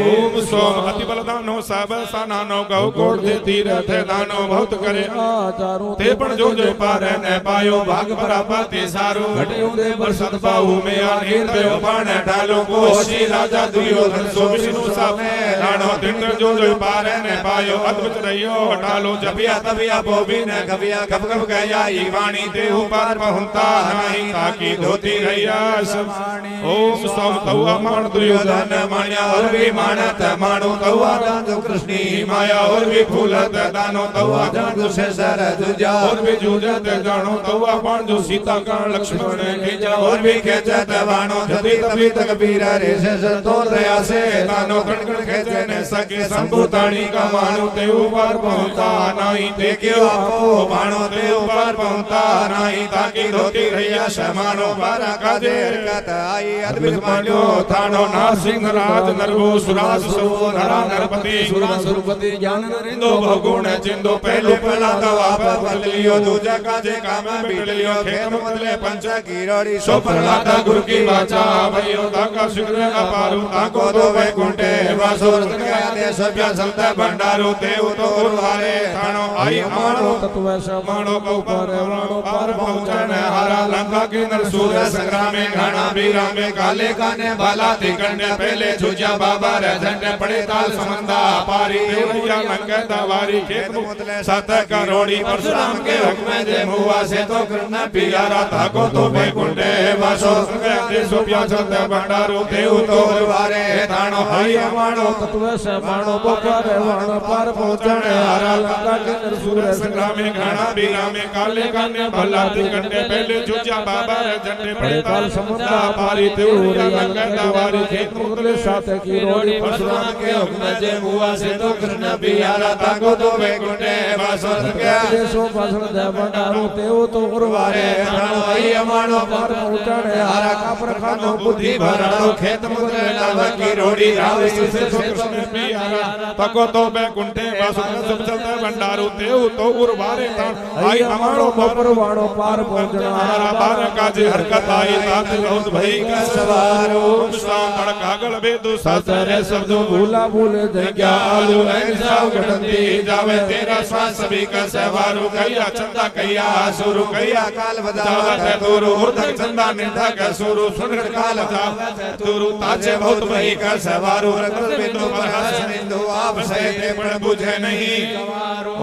Speaker 1: ओम सोम अति बलदानो सब सानानो गौ कोट दे तीरथ दानो बहुत करे आचारो ते पण जो पारे न पायो भाग परापति सारो घटे दे बरसत बाहु में आनीर पे पाण डालो कोशी राजा दुर्योधन सो विष्णु सामे राणो तिंद्र जो पारे न पायो अद्भुत रहियो डालो जबिया तबिया बोबी न गबिया गब गब गया ई वाणी ते ऊपर पहुंता नहीं ताकि धोती रहिया समाणी ओम सोम तवा मान दुर्योधन मान्या और भी मानत मानो तवा दान कृष्णी माया और भी फूलत दानो तवा जान से सर जुजा और भी जुजत जानो तवा पाण जो सीता का लक्ष्मण के जा और भी खेचत मानो जदी तभी कबीर रे से तोल दया से तानो गणगण खेचे ने सके संभूतानी का मानो ते ऊपर पहुंचा नहीं देखियो आपो मानो ते ऊपर पहुंचा नहीं ताकि धोती रहिया शमानो बारा का देर कत आई अद्भुत मानो थानो नासिंह राज नरगो सुरास सो नरा नरपति सुरा सुरपति ज्ञान नरिंदो बहुगुण जिंदो पहले पला दवा पर बदलियो दूजा का जे काम बीट लियो खेत बदले पंच कीरड़ी सो प्रहलाद गुरु की वाचा भयो ताका शीघ्र अपारु ताको दो वैकुंठे वासो गया देश व्यासंत भंडारो देव तो उर्वारे थानो आई मानो तत्व समानो को पर वाणो पार पहुंचन हारा लंका के नरसूर संग्राम में घाना बीरा में काले काने बाला तिकंडे पहले जुजा बाबा रे झंडे पड़े ताल समंदा पारी देवरिया लंका दवारी खेत मुतले 7 करोड़ी परशुराम के हुक्म जे हुआ से तो कृष्ण पियारा ताको तो वैकुंठे वासो गया देश व्यासंत भंडारो देव तो उर्वारे थानो आई मानो तत्व समानो को पर वाणो पार पहुंचन हारा लंका के नरसूर संग्राम में घाना बीरा में काले काने बाला तिकंडे पहले जुजा बाबा रे झंडे पड़े ताल समंदा पारी देवरिया लंका दवारी खेत मुतले 7 करोड़ी परशुराम के हुक्म जे हुआ से तो कृष्ण पियारा ताको तो वैकुंठे वासो गया देश व्यासंत भंडारो देव तो उर्वारे थानो आई मानो पार पहुंचन हारा का प्रखानो बुद्धि भरानो खेत मुतले 9 करोड़ी राव से तो कृष्ण पियारा ताको तो वैकुंठे वासो चलता भंडारो देव तो उर्वारे थानो आई मानो पर वाणो पार पहुंचन हारा बार का जे हरकत आई तात बहुत भई का सवारो शाम कागल बेदु सासरे शब्दों भूला भूले जग्या आलू ऐसा घटती जावे तेरा श्वास सभी का सवारो कहिया चंदा कहिया सुरु कहिया काल बजावत तुरु उर्धक चंदा निंदा का सुरु सुनगढ़ काल बजावत तुरु ताजे बहुत भई का सवारो रतन बिंदु प्रकाश बिंदु आप सहे पण बुझे नहीं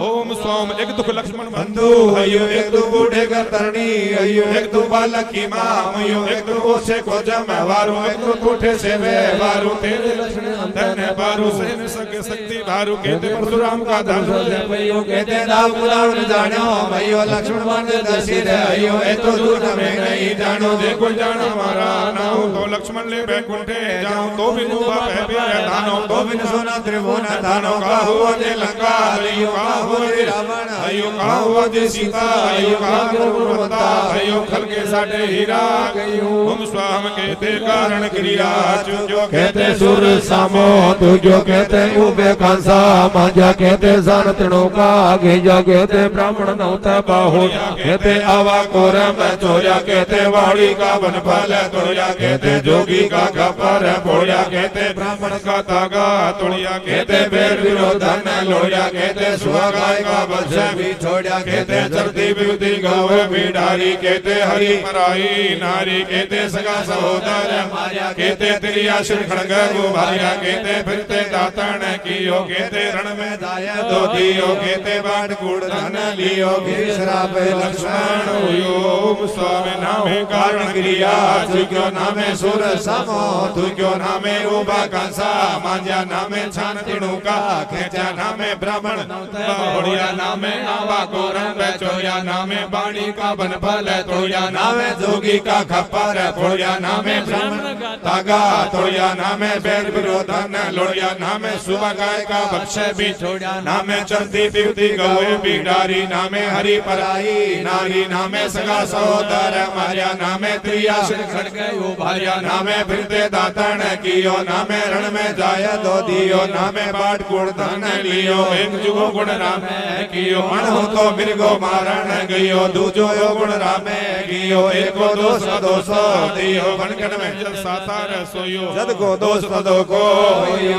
Speaker 1: ओम सोम एक दुख लक्ष्मण बंधु हयो एक दु बूढ़े का तरणी हयो एक दु बालक की मां हयो एक दु ओसे को जमवारो एक दु कोठे से व्यवहारो तेरे लक्ष्मण अंधन बारो सहन सके शक्ति बारो कहते परशुराम का धन भयो कहते दाव गुलाम न जानो भयो लक्ष्मण मन दसी रे हयो ए तो दूर में नहीं जानो देखो जाना हमारा नाउ तो लक्ष्मण ले बैकुंठे जाऊं तो भी नुबा पे दानो तो भी सोना त्रिभुवन दानो का हुआ जे लंका हयो का हुआ जे रावण हयो का हुआ जे सीता हयो का गुरुवंता हयो खल के साडे हीरा गयो हम स्वाम कहते कारण क्रिया जो कहते सुर सामो तू जो कहते उबे कांसा मांझा कहते सान तणो का घेजा कहते ब्राह्मण नौता बाहो कहते आवा कोरा में चोरिया कहते वाड़ी का वन फल तोड़िया कहते जोगी का खपर फोड़िया कहते ब्राह्मण का तागा तोड़िया कहते बेर विरोधन लोड़िया कहते सुहा गाय का बच्च भी छोड़िया कहते चरती बिउती गौ बिडारी कहते हरि पराई नारी कहते सगा सहोदर मारिया कहते त्रिया श्री खड़ग गुभारिया कहते फिरते दातन कियो कहते रण में जाया दो दियो कहते बाट गुड़ धन लियो गिर शराब लक्ष्मण हुयो स्वामी नामे कारण क्रिया तू क्यों नामे सुर समो तू क्यों नामे उबा कंसा मांझा नामे छान तिणु का खेचा नामे ब्राह्मण बढ़िया नामे आवा कोरम चोया नामे बाणी का बन फल तोया नामे जोगी का खपर फोड़िया नामे ब्राह्मण तागा तोड़िया नामे बैर विरोधन लोड़िया नामे सुबह गाय का बच्चे भी छोड़िया नामे चलती पीवती गौए बिडारी नामे हरि पराई नारी नामे सगा सहोदर मारिया नामे त्रिया श्री खड़ग उभारिया नामे फिरते दातन कियो नामे रण में जाय दो दियो नामे बाट गुण धन लियो एक जुगो गुण रामे कियो मन हो तो मिर्गो मारण गयो दूजो यो गुण रामे कियो एको दोष दोष दियो बनकन में जल सातार सोयो जद को दोष तदो को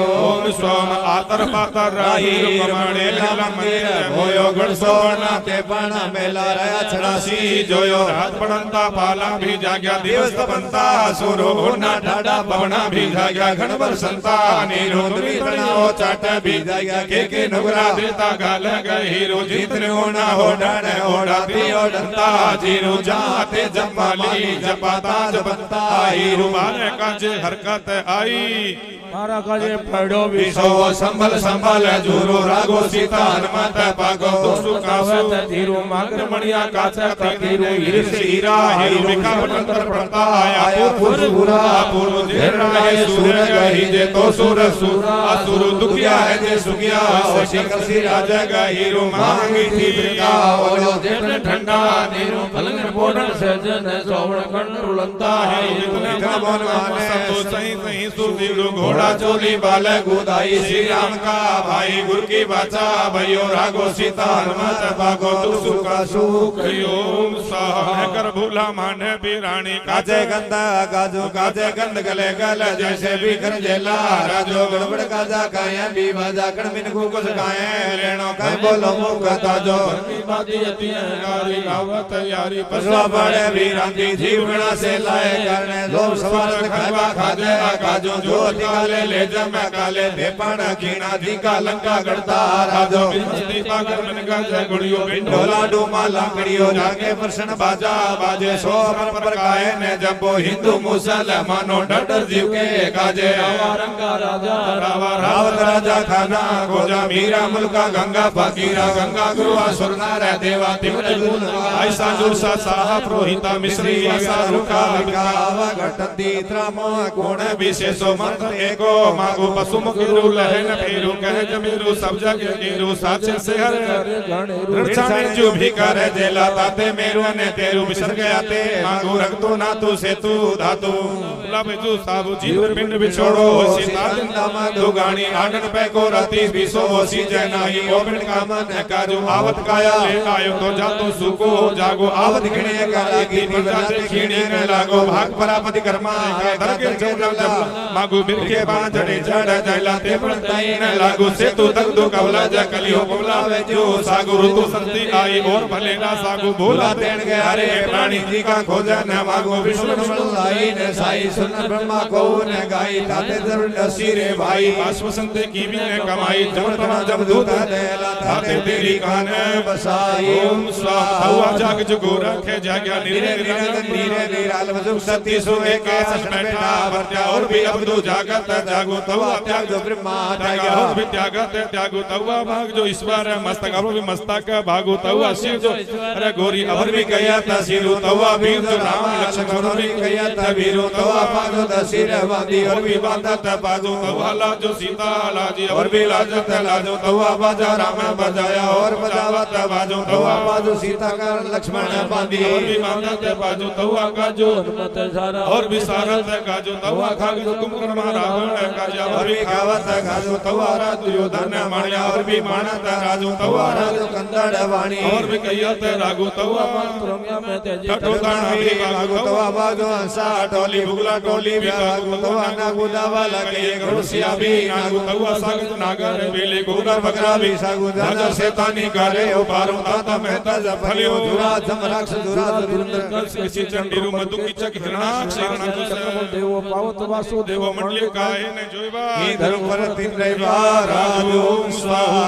Speaker 1: ओम स्वाम आतर पातर राही कमणे लाला मंदिर होयो गुण सोना ते पाना मेला रया छड़ासी जोयो रात पड़ंता पाला भी जाग्या दिवस बनता सुरो होना ठाडा पवना भी जाग्या घन बरसंता नीरो दुरी बनाओ चाट भी जाग्या के नुगरा देता गाल गए हीरो जीतने होना हो डाने ओड़ा पियो डंता जीरो जाते जमाली जपाता जबंता हीरो मारे काजे हरकत आई मारा काजे पड़ो
Speaker 2: विसो संभल संभल जूरो रागो सीता हनुमत पागो
Speaker 1: सुखावत धीरो मागर मणिया काचा तीरो
Speaker 2: हीर हीरा हीरो विकावंतर प्रताया पुरुषुरा पुरु जेराय सूर गही जे तो सुर सुरा असुर दुखिया है जे सुखिया ओ शिखर सी राजा का हीरो मांगी थी बिका ओलो जेठ ठंडा नीरो पलंग बोडन सजन सोवण कंड रुलता है इतना मन माने सब सही सही सुदीड़ो घोड़ा चोली बाल गुदाई श्री राम का भाई गुरु की बाचा भयो रागो सीता हनुमत पागो तू सुखा सुख
Speaker 1: ओम स्वाहा कर भूला माने बिरानी
Speaker 2: काजे गंदा गाजो काजे गंद गले गल जैसे बिखर जेला राजो गड़बड़ काजा काया भी बाजा कण बिन को कुछ काए लेनो कह बोलो मुख ताजो
Speaker 1: बादी अतियारी गावत यारी
Speaker 2: पसवा बड़े वीरांती जीवना से लाए करने दो सवार खावा खाजे काजो जो दिकाले ले जम काले भेपण कीना दिका लंका गड़ता राजो
Speaker 1: दीपा कर मन का जय गुड़ियो
Speaker 2: ढोला डूमा लाकड़ियो जाके प्रश्न बाजा बाजे सो पर काए ने जबो हिंदू मुसलमानो डर जीव के काजे
Speaker 1: रंगा राजा
Speaker 2: रावत राजा खाना गोजा मीरा मुल्का गंगा फकीरा गंगा गुरु सुरनार देवा तिमर ऐसा जुसा साहा प्रोहिता मिश्री ऐसा रुका विकावा घटती त्रामो गुण विशेषो मंत्र एको मागो पशु मुखिरु लहन फेरु कह जमीरु सब जग गिरु साचे से हर रक्षाने जो भी कर जेला ताते मेरु ने तेरु बिसर गया ते मागो रखतो ना तू सेतु धातु
Speaker 1: लबजु साबु जीव
Speaker 2: पिंड बिछोड़ो सीता जिंदा दुगानी आनंद पे को रति बिसो सी जनाई ओपिन कामन काजो आवत काया ले आयो तो जातो सुको जागो आवत खिणे का लागी बजाते खिणे न लागो भाग परापति कर्मा दर के जमला मागो बिरके बांधड़े जड़ जला ते पड़ताई न लागो सेतु तक दो कवला जा कलियो बोला वे जो सागो ऋतु संति आई और भले ना सागो बोला तेण गए हरे प्राणी जी का खोजा न मागो विष्णु मलाई न साई सुन ब्रह्मा को न गाई ताते जरूर सिरे भाई
Speaker 1: आश्वसंते की भी ने कमाई
Speaker 2: जमतना जब दूत देला ताते तेरी कान बसाई
Speaker 1: ओम स्वाहा हुआ जाग जुगो रखे जाग्या
Speaker 2: नीरे नीरे नीराल वजुग सती सो एक आसन बैठा वर्त्या और भी अब दो जागत जागो तवा त्याग जो ब्रह्मा त्यागा
Speaker 1: और भी त्यागत त्यागो तवा भाग जो ईश्वर मस्तक अब भी मस्तक भागो तवा शिव जो अरे गोरी
Speaker 2: अबर भी कया था सिरु तवा वीर जो राम लक्ष्मण भी कया था वीरो तवा पागो दसिर बांधी और भी बांधत पागो
Speaker 1: तवा लाजो सीता लाजी
Speaker 2: और भी लाजत लाजो तवा बाजा राम बजाया और बजावत बाजो तवा बाजो सीता का लक्ष्मण बांधी
Speaker 1: और भी बांधत बाजो तवा का जो हनुमत सारा और भी सारत का जो तवा खाग जो कुंभकर्ण रावण का जो
Speaker 2: और भी खावत गाजो तवा दुर्योधन माणिया और भी मानत राजो तवा राजो कंदड़ वाणी
Speaker 1: और भी कहियत रागो तवा
Speaker 2: मंत्रों में तेज ठोकाना भी भागो तवा बाजो हंसा टोली बुगला टोली भी भागो तवा ना गुदावा लगे गरुसिया भी नागो
Speaker 1: तवा सागत नागर बेले
Speaker 2: गोरा बकरा भी सागो जागर शैतानी करे ओ पारो ताता महता जफलियो जुरा जम राक्षस जुरा दुरंदर
Speaker 1: किसी चंडीरु मधु की चक हिरणाक्ष
Speaker 2: देव पावत वासु देव
Speaker 1: मंडली काहे ने जोइबा
Speaker 2: ई धर्म पर तीन रहिबा राजो ओम स्वाहा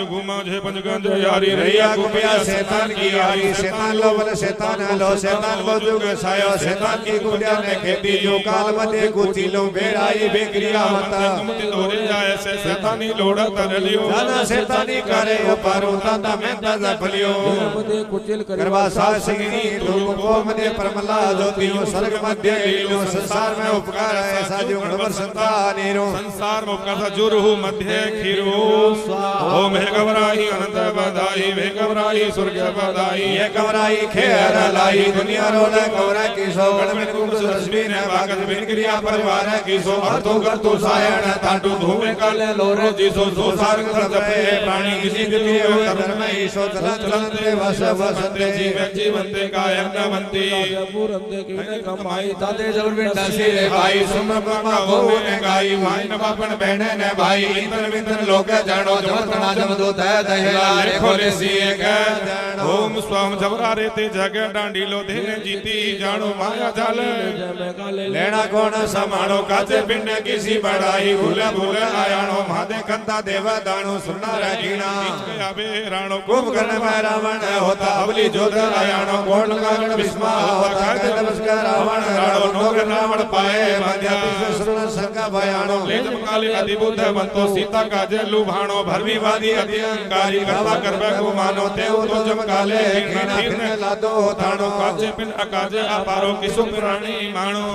Speaker 1: घुमा जे पंचगंज यारी
Speaker 2: रैया गुपिया शैतान की यारी शैतान लो बल शैतान लो शैतान बजुग सायो शैतान की गुड़िया ने खेती जो काल मते कुची लो बेड़ाई बेकरिया मता
Speaker 1: तुमति तोरे जाए से शैतानी लोड़ा तरलियो
Speaker 2: जाना शैतानी करे ओ पारो ताता महता जफलियो
Speaker 1: मते कुचिल
Speaker 2: करवा सास सिंगनी तुम को मते परमला ज्योतियो स्वर्ग मध्य लीलो संसार में उपकार ऐसा जो गणवर संतानेरो
Speaker 1: संसार में उपकार जुरहु मध्य खीरो ओम हे गवराई अनंत बधाई हे गवराई स्वर्ग बधाई
Speaker 2: ये गवराई खेर लाई दुनिया रोल गवरा की सो गणमिन कुंभ रश्मि ने भागत बिन क्रिया परिवार की सो अर्थो कर तो सायण ताटू धूमे काले लोरो जी सो सो सारंग जपे प्राणी किसी गति धर्म ईशो चलन चलन ते वस वसंते जीवंते कायम न बनती
Speaker 1: पूरंते किने कमाई
Speaker 2: ताते जबर बिंदा सिरे भाई सुम ब्रह्मा गो ने गाई भाई न बापन बहने ने भाई इंद्र विंद्र लोक जानो जमतना जमदो तय दहला लेखो ले सिए कह
Speaker 1: ओम स्वाम जबरा रेते जग डांडीलो देने जीती जानो माया जाल
Speaker 2: लेना कौन समानो काचे पिंड किसी बड़ाई भूले भूले आयानो महादे कंता देव दानो सुनना रखीना
Speaker 1: आवे राणो
Speaker 2: कुंभकर्ण में रावण होता अवली जोधर आयानो कोण कागण विस्मा होता नमस्कार रावण राणो नोग रावण पाए मध्या पिछले सुरन संगा आयाणो ले जमकाले अधिबुद्ध बनतो सीता काजे लुभाणो भरवी वादी अति अंगारी करवा करबे को मानो तेउ तो जमकाले खीना लादो थाणो काजे पिन अकाजे अपारो किसु प्राणी माणो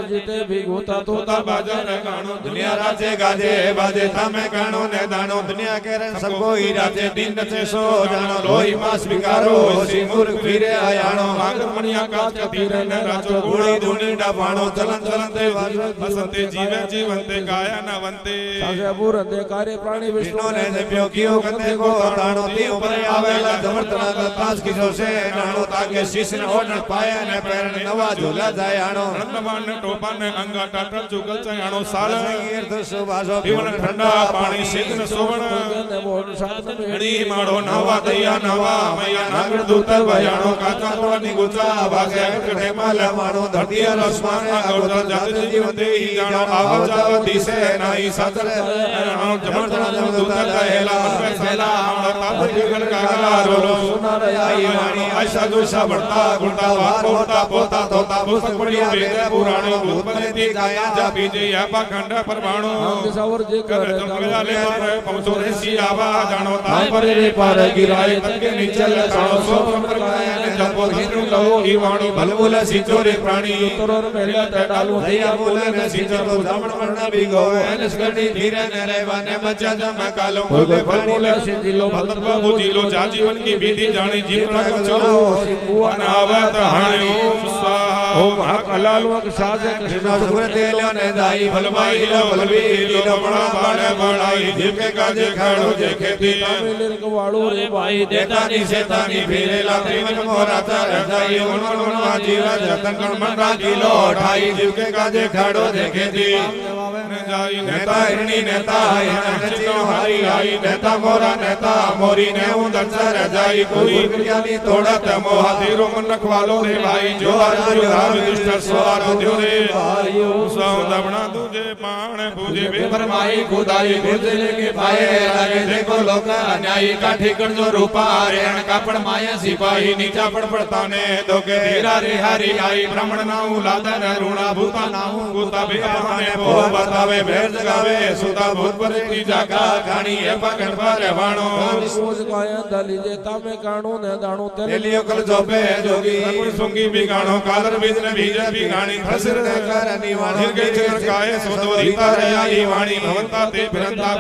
Speaker 3: जीते भी गोता तोता बाजार गाणो
Speaker 2: दुनिया राजे गाजे बाजे थामे गाणो ने दाणो दुनिया के रन सब कोई राजे दिन से सो जानो लोही मास विकारो सी मूर्ख फिरे आयाणो आगर मणिया काज कतीर न राजो गुणी दुनी डाबाणो चलन चलन ते बसंते जीवे जीवंते गाया न वंते
Speaker 3: साजे बुरंदे कार्य प्राणी
Speaker 2: विष्णु ने जप्यो कियो कंदे को ताणो ती ऊपर आवेला जमरतना का ताज किसो से नाणो ताके शीश न ओढ़ पाया न पैर नवा झूला जायाणो नंदमान टोपा ने अंगा टाटा चुगल चायाणो साल तीर्थ सुभासो पीवन ठंडा पानी शीतल सोवण
Speaker 3: ने बोल सात में
Speaker 2: घड़ी माड़ो नवा दैया नवा मैया नागड़ दूतर भयाणो काचा तोनी गुचा भागे कठे माल माणो धरती आसमान आगोदर जात जीवते ही जानो आवा जाव दिसे नाही सातर जमरतना जम दूतर कहेला मन में सेला ताप गगन कागला रोलो सुना रही वाणी आशा दुषा बढ़ता गुणता वार होता पोता तोता पुस्तक पढ़िया वेद पुराणो भूतपति गाया जा बीजे या पाखंड परमाणु
Speaker 3: सवर जे कर
Speaker 2: ले पर पहुंचो रे सी आवा जानो ता
Speaker 3: पर रे पार गिराए
Speaker 2: तक के नीचे लसाणो सो प्रकाया ने जपो हिरु लहो ई वाणी भलमुल सिचो रे प्राणी
Speaker 3: उतरोर मेला ते डालो
Speaker 2: दया मूल ने सिचो तो जामण वर्ण भी गो एनस्कड़ी धीरे ने रेवाने मचा जम कालो बोले फलमुल
Speaker 3: सिंजिलो
Speaker 2: भक्त बाबू जीलो जा जीवन की विधि जानी जीवन को चलो अनावत हानि ओम स्वाहा
Speaker 3: ओम हकलाल वक साजे
Speaker 2: कृष्ण सुर तेलो ने दाई भलवाई लो भलवी लीलो बड़ा बाड़े बड़ाई जीव के काजे खड़ो जे खेती
Speaker 3: मिलर कवाड़ो रे भाई
Speaker 2: देतानी सेतानी फिरे ला त्रिवन मोरा तर जाई उन जीवा जतन कण मंडा किलो ढाई जीव के काजे खड़ो जे खेती जाई नेता हिरणी नेता नचिनो हरी आई नेता मोरा नेता मोरी ने उदर सर जाई कोई क्रियानी तोड़त मोहा तेरो मन रखवालो रे भाई जो आजु राम दुष्ट सवार दियो रे भाई सौ दबना तुझे पाण पूजे बे फरमाई खुदाई गुजले के पाए लागे देखो लोक अन्यायी काठी कर जो रूपा रेण कापड़ माया सिपाही नीचा पड़ पड़ता ने दोके धीरा रे हरी आई ब्राह्मण नाऊ लादन ऋणा भूता नाऊ गुता बे अपने भो बतावे भेर जगावे सुता भूत पर की जागा खानी है पकड़ पर वाणो
Speaker 3: सोच गाया दली जेता में काणो ने दाणो तेरे
Speaker 2: लियो कल जोबे जोगी कुल सुंगी भी गाणो कालर बीज ने बीजे भी गाणी खसर ने करनी वाणी के चर काए सोतो रीता रे आई वाणी भवंता ते फिरंता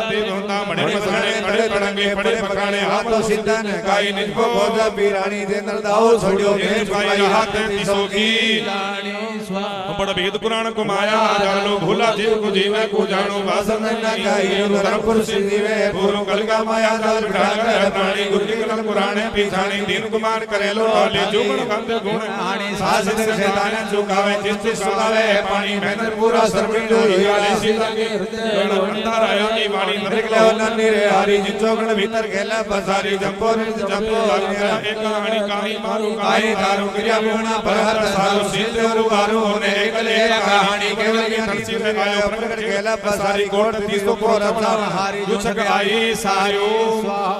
Speaker 2: ते भवंता मणे मसणे खड़े पड़ंगे पड़े पकाणे हाथो सिद्धन काई निजको बोध बीराणी दे नरदाओ छोड़ियो ने पाई हाथ तिसोगी रानी स्वा बड़ भेद पुराण को माया जानो भूला जीव को जीवे को जानो वासन न गाई धर्म पुरुष जीवे पूरो कल का माया जाल बिठाकर प्राणी गुरु कल पुराणे पिछाणी दीन कुमार करे लो ले जुगण कंदे गुण आणी सास से शैतान चुकावे जिससे सुलावे पानी मेहनत पूरा सर्वण जो याले सीता के हृदय अंधार आया की वाणी निकले नन्नी रे हरी जिचोगण भीतर गेला बसारी जंपो जंपो लागेला एक कहानी काई मारू काई दारू क्रिया गुणा परहर सारो सीते रुवारो ने एकले कहानी केवल के धरती में आयो प्रकट गेला बसारी कोट तीसो पोरता हारी जुछक आई सायो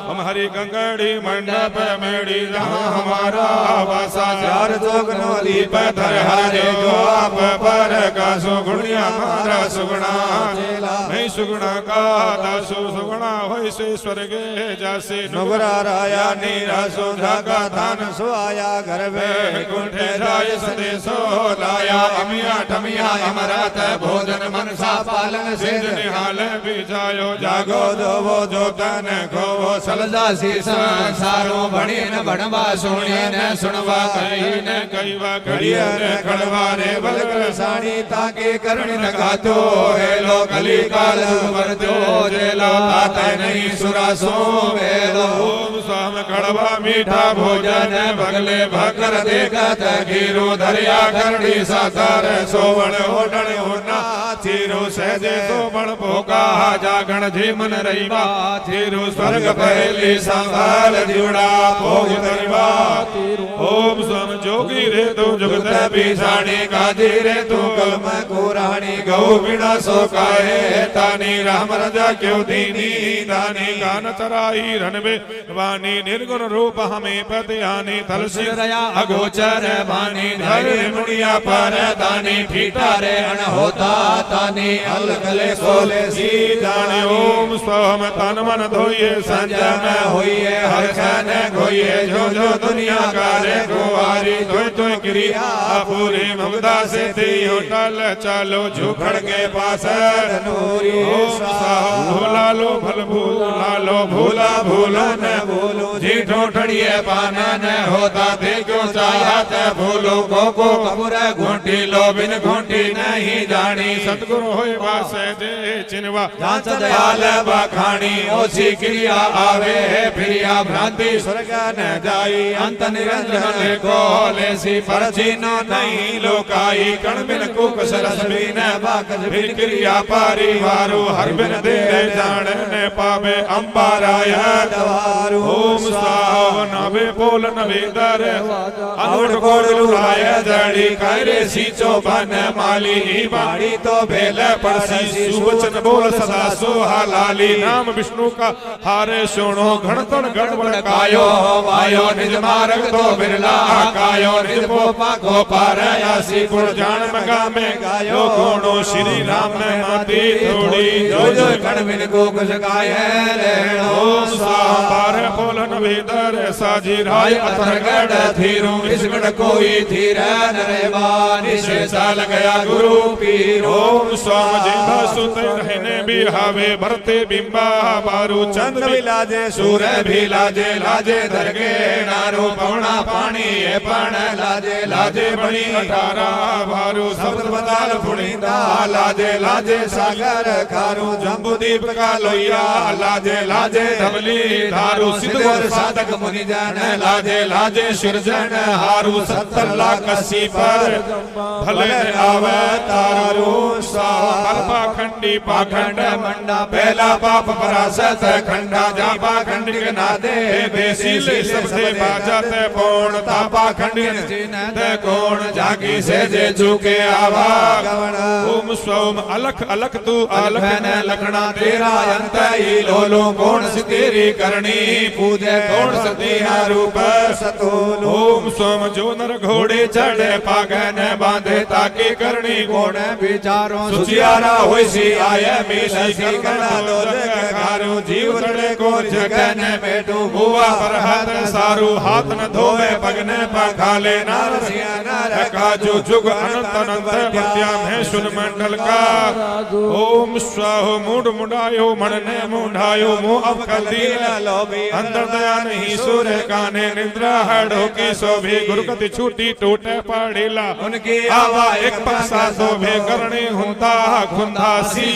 Speaker 2: हम हरि गंगड़ी मंडप मेड़ी जहां हमारा वासा चार जोगनोली पत्थर हरे जो आप पर का सुगुणिया मारा सुगुणा नहीं सुगुणा का दासु सुगुणा होय से स्वर्गे जासे नुगरा राया नीरा सुधागा धान सुआया घर में कुंठे जाय संदेशो लाया अमिया ठमिया अमरत भोजन मनसा पालन से निहाल बिछायो जागो दोवो जोतन खोवो सलदासी संसारो भणी न भणवा सुणी न सुनवा कही न कईवा घड़िया न खड़वा रे बलकर साणी ताके करुण न गातो हेलो कली काल वर्जो जेलो ताते नहीं सुरासो वेलो स्वाम खड़वा मीठा भोजन भगले भकर देखत खीरो धरिया करणी साकार सोवण ओढ़ण होना थीरो सहजे सोवण भोगा जागण जी मन रहीवा थीरो स्वर्ग पहली संभाल जुड़ा भोग करीवा
Speaker 3: तीरो
Speaker 1: ओम स्वम जोगी रे तू जुगत बिसाणी काजी रे तू
Speaker 2: कलम कुरानी गौ बिना सो काहे तानी राम राजा क्यों दीनी दानी
Speaker 1: गान चराई रणवे वाणी निर्गुण रूप हमें पतियानी थलसी
Speaker 2: रया अगोचर बानी धरे मुनिया पर दानी फीटा रे अन होता तानी अलगले सोले सी
Speaker 1: जाने ओम स्वम तन मन धोइए
Speaker 2: संजय में होइए हर खन गोइए जो जो दुनिया करे गुवारी धोय धोय क्रिया पूरी ममता से थी होटल चलो झुकड़ के पास नूरी
Speaker 1: ओम साहब भूला लो भल भूला लो भूला भूला न
Speaker 2: भूलो जी ठोठड़िए पाना न होता थे क्यों चाहत भूलो को कबूर घूंटी लो बिन घूंटी नहीं जानी
Speaker 1: सतगुरु होए वासे दे चिनवा
Speaker 2: जांच दयाल बखानी ओसी क्रिया आवे प्रिया भ्रांति स्वर्ग न जाई अंत निरंजन को लेसी परचीनो नहीं लोकाई कण बिन कुकस रस बिन बाकस बिन क्रिया परिवारो हर बिन दे जान ने पावे अंबाराय दवारो
Speaker 1: ओम साहब नवे बोल नवे दर
Speaker 2: अवड़ कोड़ लुराय जड़ी करे सीचो बन माली बाड़ी तो बेल पड़सी
Speaker 1: सुवचन बोल सदा सुहालाली नाम विष्णु का हारे सुनो घणतन गणबड़
Speaker 2: कायो वायो निज मार्ग तो बिरला कायो निज पोपा को पार आसी गुण
Speaker 1: जान मगा में गायो कोनो श्री राम में माती थोड़ी
Speaker 2: जो जो कण बिन को कुछ गाय लेनो
Speaker 1: ओम साहब बोल नवे दर साजी
Speaker 2: राय
Speaker 1: राय
Speaker 2: अथरगढ़ थीरू इस गढ़ कोई थीर नरेवानी से साल गया गुरु पीरो
Speaker 1: ओम स्वाम जिंदा सुते रहने भी हावे भरते बिंबा बारू चंद
Speaker 2: भी लाजे सूर्य भी लाजे लाजे दरगे नारो पौना पानी ये पण लाजे लाजे बणी
Speaker 1: 18 बारू
Speaker 2: शब्द बताल फुड़ींदा लाजे लाजे सागर खारू जम्बूदीप का लोहिया लाजे लाजे
Speaker 1: धवली धारू
Speaker 2: सिद्धवर साधक मुनि जन लाजे लाजे सिरजन हारू 70 लाख 80 पर
Speaker 1: भले
Speaker 2: आवे तारू सा
Speaker 1: पाखंडी पाखंड
Speaker 2: मंडा पहला पाप परासत खंडा जा पाखंड के नादे बेसीले सबसे बाजते पौण तापा खंड ते कोण जागी से जे झुके आवा
Speaker 1: ओम स्वम अलख अलख तू
Speaker 2: अलख
Speaker 1: आलख
Speaker 2: न लखना तेरा अंत ही लोलो कोण से तेरी करनी पूजे कोण से तेरा रूप सतोलो
Speaker 1: ओम स्वम जो नर घोड़े
Speaker 2: चढ़े पागन बांधे ताकि करनी कोण विचारों सुचियारा होई सी आये मिली करना लो जगकारो जीव चढ़े को जगन बैठो हुआ पर हाथ सारू हाथ न धोवे पगने पखाले नारसिया नार
Speaker 1: काजू जुग अनंत अनंत प्रत्या में सुन मंडल का ओम स्वाहो मुंड मुंडायो मन ने मुंडायो मुंह अब कल्दी अंदर दया नहीं सूर्य काने निद्रा हड़ो की शोभे गुरुगति छूटी टूटे पड़ेला
Speaker 2: उनकी
Speaker 1: आवा एक पक्षा शोभे करने हुंता खुंदा सी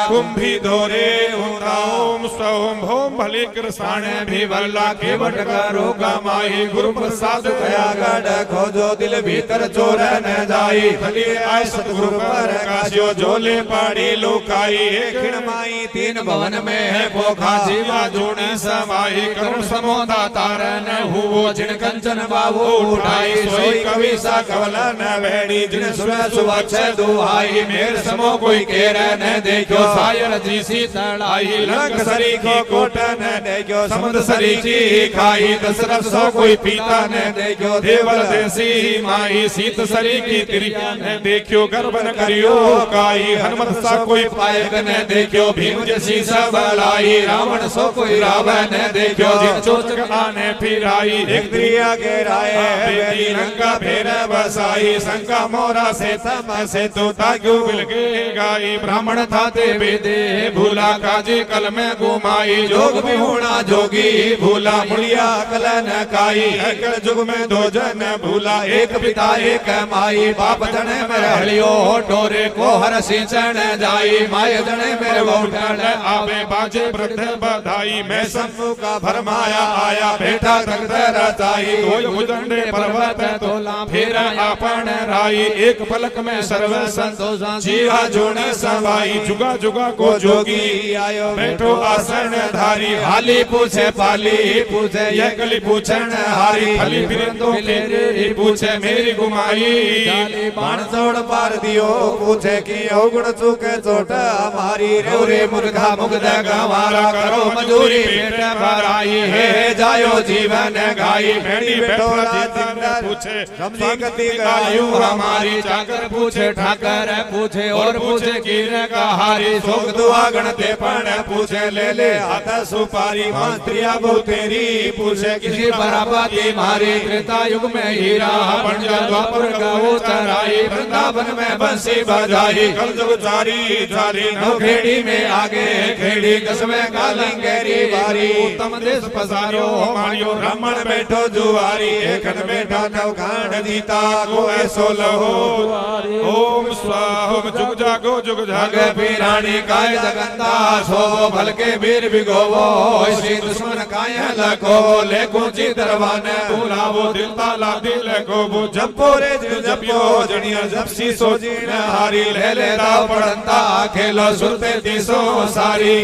Speaker 1: कुंभी धोरे हुंदा ओम स्वम भोम भले कृष्ण भी वल्ला के बटकारो गमाई गुरु प्रसाद दया
Speaker 2: गढ़ खोजो दिल भीतर चोर न जाई
Speaker 1: भले आय सतगुरु पर काशियो झोले पाड़ी लोकाई एक
Speaker 2: माई तीन भवन में है पोखा
Speaker 1: जीवा जोड़ी समाई करुण समोदा तारन
Speaker 2: हुओ जिन कंचन बाबू उठाई सोई कवि सा कवल न भेड़ी जिन सुर सुवक्ष दुहाई मेर समो कोई केर न देखो सायर जी सी तड़ाई लंक सरी की कोट न देखो समुद्र सरी की खाई दशरथ सो कोई पीता न देखो
Speaker 1: देवल देसी माई सीत सरी की तिरिया ने देखियो गर्भ न करियो काई हनुमत सा कोई
Speaker 2: पायक न देखो भीम जैसी सब लाई रावण सो कोई रावण न देखो जिन
Speaker 1: चोचक आने फिराई
Speaker 2: एक द्रिया के राय बेटी रंगा फेर बसाई शंका मोरा से तम से तो ताक्यो बिल के गाई ब्राह्मण था ते बेदे भूला काजी कल में घुमाई जोग भी होना जोगी भूला मुड़िया कल न काई कर जुग में दो जन भूला एक पिता एक माई बाप जने में हलियो डोरे को हर सिंचन जाई माय जने में बहुटन
Speaker 1: आवे बाजे वृद्ध बधाई मैं
Speaker 2: शंभु का भरमाया आया बेटा तख्त रचाई
Speaker 1: कोई भुजंडे पर्वत तोला फिर आपन राई एक पलक में सर्व संतोष
Speaker 2: जीवा जोड़ी समाई
Speaker 1: जुगा जुगा को जोगी
Speaker 2: आयो
Speaker 1: बैठो आसन धारी
Speaker 2: हाली पूछे पाली पूछे ये कली पूछन हारी
Speaker 1: फली बिरंदों की पूछे मेरी गुमाई
Speaker 2: बाण छोड़ पार दियो पूछे की अवगुण चूके चोट हमारी रे मुर्गा मुग्ध गवारा करो मजूरी पेट भराई हे जायो जीवन गाई भेड़ी बैठो
Speaker 1: पूछे
Speaker 2: रमजी गति
Speaker 1: आयु हमारी चाकर पूछे ठाकर पूछे और पूछे कीर का हारी
Speaker 2: शोक दुआ गणते पण पूछे ले हाथ सुपारी मास्त्रिया बहु तेरी पूछे
Speaker 3: किसी बराबती मारी त्रेता युग में हीरा पंजा द्वापर गाओ चराई
Speaker 2: वृंदावन में बंसी बजाई कल जब जारी जारी नौखेड़ी में आगे खेड़ी कसमे कालिंगेरी बारी
Speaker 3: उत्तम देश पसारो
Speaker 1: मारियो
Speaker 2: ब्राह्मण बैठो जुआरी एकन बैठा नवखांड जीता को ऐसो लहो
Speaker 1: ओम स्वाहा जुग जागो जुग जागो
Speaker 2: पीरानी काय जगंदा सो भल के वीर बिगोवो श्री दुश्मन काय लको ले कुची दरवाने
Speaker 1: बुलावो दिल ताला दिल को वो
Speaker 2: जपो रे जपियो जणिया जपसी सोजीन हारी ले लेता पड़ंता खेलो सुरते दिसो सारी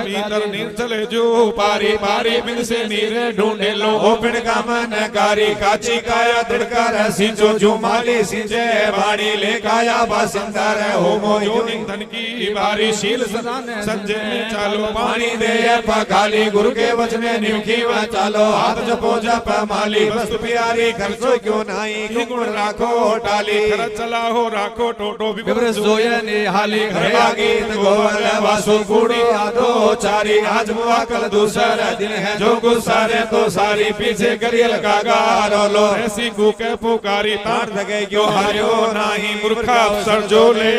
Speaker 1: भीतर निर्जल जो पारी पारी बिन से नीरे ढूंढे लो
Speaker 2: ओपिन का मन कारी काची काया दिड़कर सिंचो जुमाली सिंचे बाड़ी ले काया बासिंदर होमो योनि
Speaker 1: धन की बारी शील संजय में चालो
Speaker 2: पानी दे पखाली गुरु के वचने निमखी व चालो हाथ जपो जप माली वस्तु प्यारी खर्चो क्यों नहीं क्यों गुण राखो टाली
Speaker 1: खर्च चला हो राखो टोटो
Speaker 3: विवर सोये निहाली
Speaker 2: घड़ा गीत गोवर वासु कूड़ी आदो चारी आज मुआ कल दूसरा दिन है जो गुस्सारे तो सारी पीछे करियल का गारो लो
Speaker 1: ऐसी कूके पुकारी
Speaker 2: तार दगे क्यों हारियो
Speaker 1: नाही मूर्खा अवसर जो ले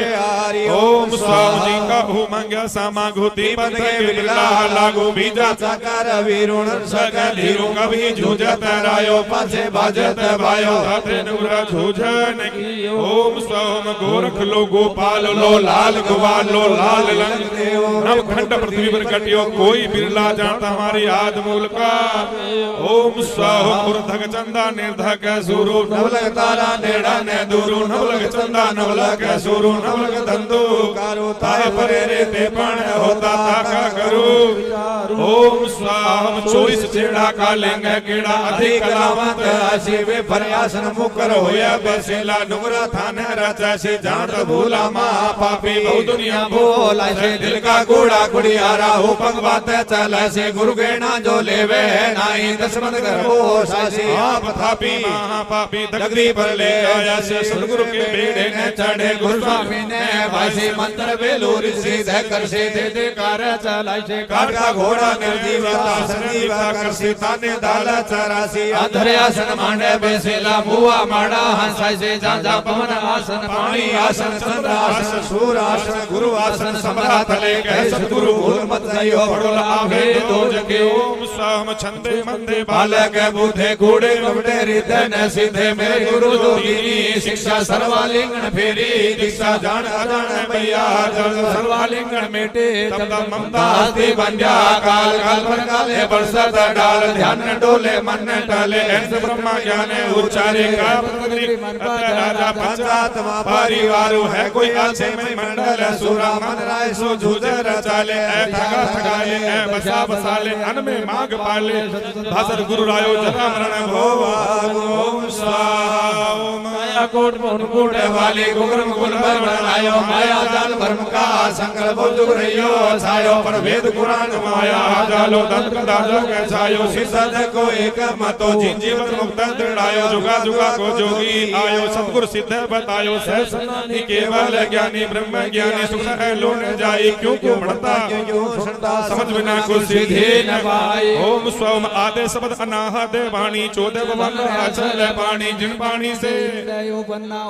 Speaker 1: ओम स्वामी का उमंग सामा घुती बंधे बिरला लागू बीजा
Speaker 2: साकार वीरुण
Speaker 1: सगल हीरो कभी जूझत रायो पाछे बाजत भायो हाथे नुरा जूझन की ओम सोम गोरख लो गोपाल लो लाल गोपाल लो लाल लंग नव खंड पृथ्वी पर कटियो कोई बिरला जानता हमारी आद मूल का ओम स्वाह उर्धक चंदा निर्धक सुरु
Speaker 2: नवलक तारा नेड़ा ने दूरु
Speaker 1: नवलक चंदा नवलक सुरु नवलक धंधु
Speaker 2: कारो
Speaker 1: ताय परे रे ते पण होता ताका करू ओम स्वाह 24 छेड़ा का लेंग केड़ा अधिक कलावंत
Speaker 2: आसी वे फरयासन मुकर होया बसेला
Speaker 1: नुगरा थाने राजा से जान भूला मा पापी बहु दुनिया
Speaker 2: बोला से दिल का कूड़ा कुड़ियारा हो पंगवात चल से गुरु गेना जो लेवे नाई दशमत करो सासी
Speaker 1: आप थापी महापापी दगरी पर ले आया से सदगुरु के बेड़े ने चढ़े
Speaker 2: गुरु स्वामी ने भासी मंत्र बेलूर सीधे कर से दे कार चला से कार का घोड़ा निर्जीवता संजीवा कर सीता ने दाला चरासी अधर्यासन मांडे बेसेला मुआ माड़ा हंसा से जाजा पवन आसन पानी आसन चंद्र आसन सूर आसन गुरु आसन सम्राट ले गए सतगुरु भूल मत जाइयो पड़ोला आवे दो जगे
Speaker 1: ओम साम छंदे मंदे
Speaker 2: बालक बूढ़े कूड़े कपड़े रिदन सीधे मेरे गुरु जोगिनी शिक्षा सर्वालिंगन फेरी दीक्षा जान अजान मैया सर्वालिंगन मेटे तब तब ममता हस्ती बंध्या काल काल पर काले बरसत डाल ध्यान डोले मन टले ऐसे ब्रह्मा ज्ञान उच्चारे का राजा पंचात्मा परिवार है कोई आछे में मंडल सुरा मन राय सो झुजर चाले ऐ ठगा ठगाले ऐ बसा बसाले अन में माग पाले भासर गुरु रायो जरा मरण भोवा ओम स्वाहा ओम माया कोट पौन कोटे वाली गुगरम गुल पर बनायो माया जाल भरम का संकल्प जुग रहियो छायो पर वेद कुरान माया जालो दंत दाजो के छायो सिद्ध को एक मतो जिन जीवन मुक्त दृढ़ायो जुगा जुगा को जोगी आयो सतगुरु सिद्ध बतायो सहसनानी केवल ज्ञानी ब्रह्म ज्ञानी सुख है लोने जाई क्यों क्यों बढ़ता समझ बिना को सीधे न पाई ओम स्वम आदे शब्द अनाहद वाणी 14 भवन अचल पानी जिन पानी से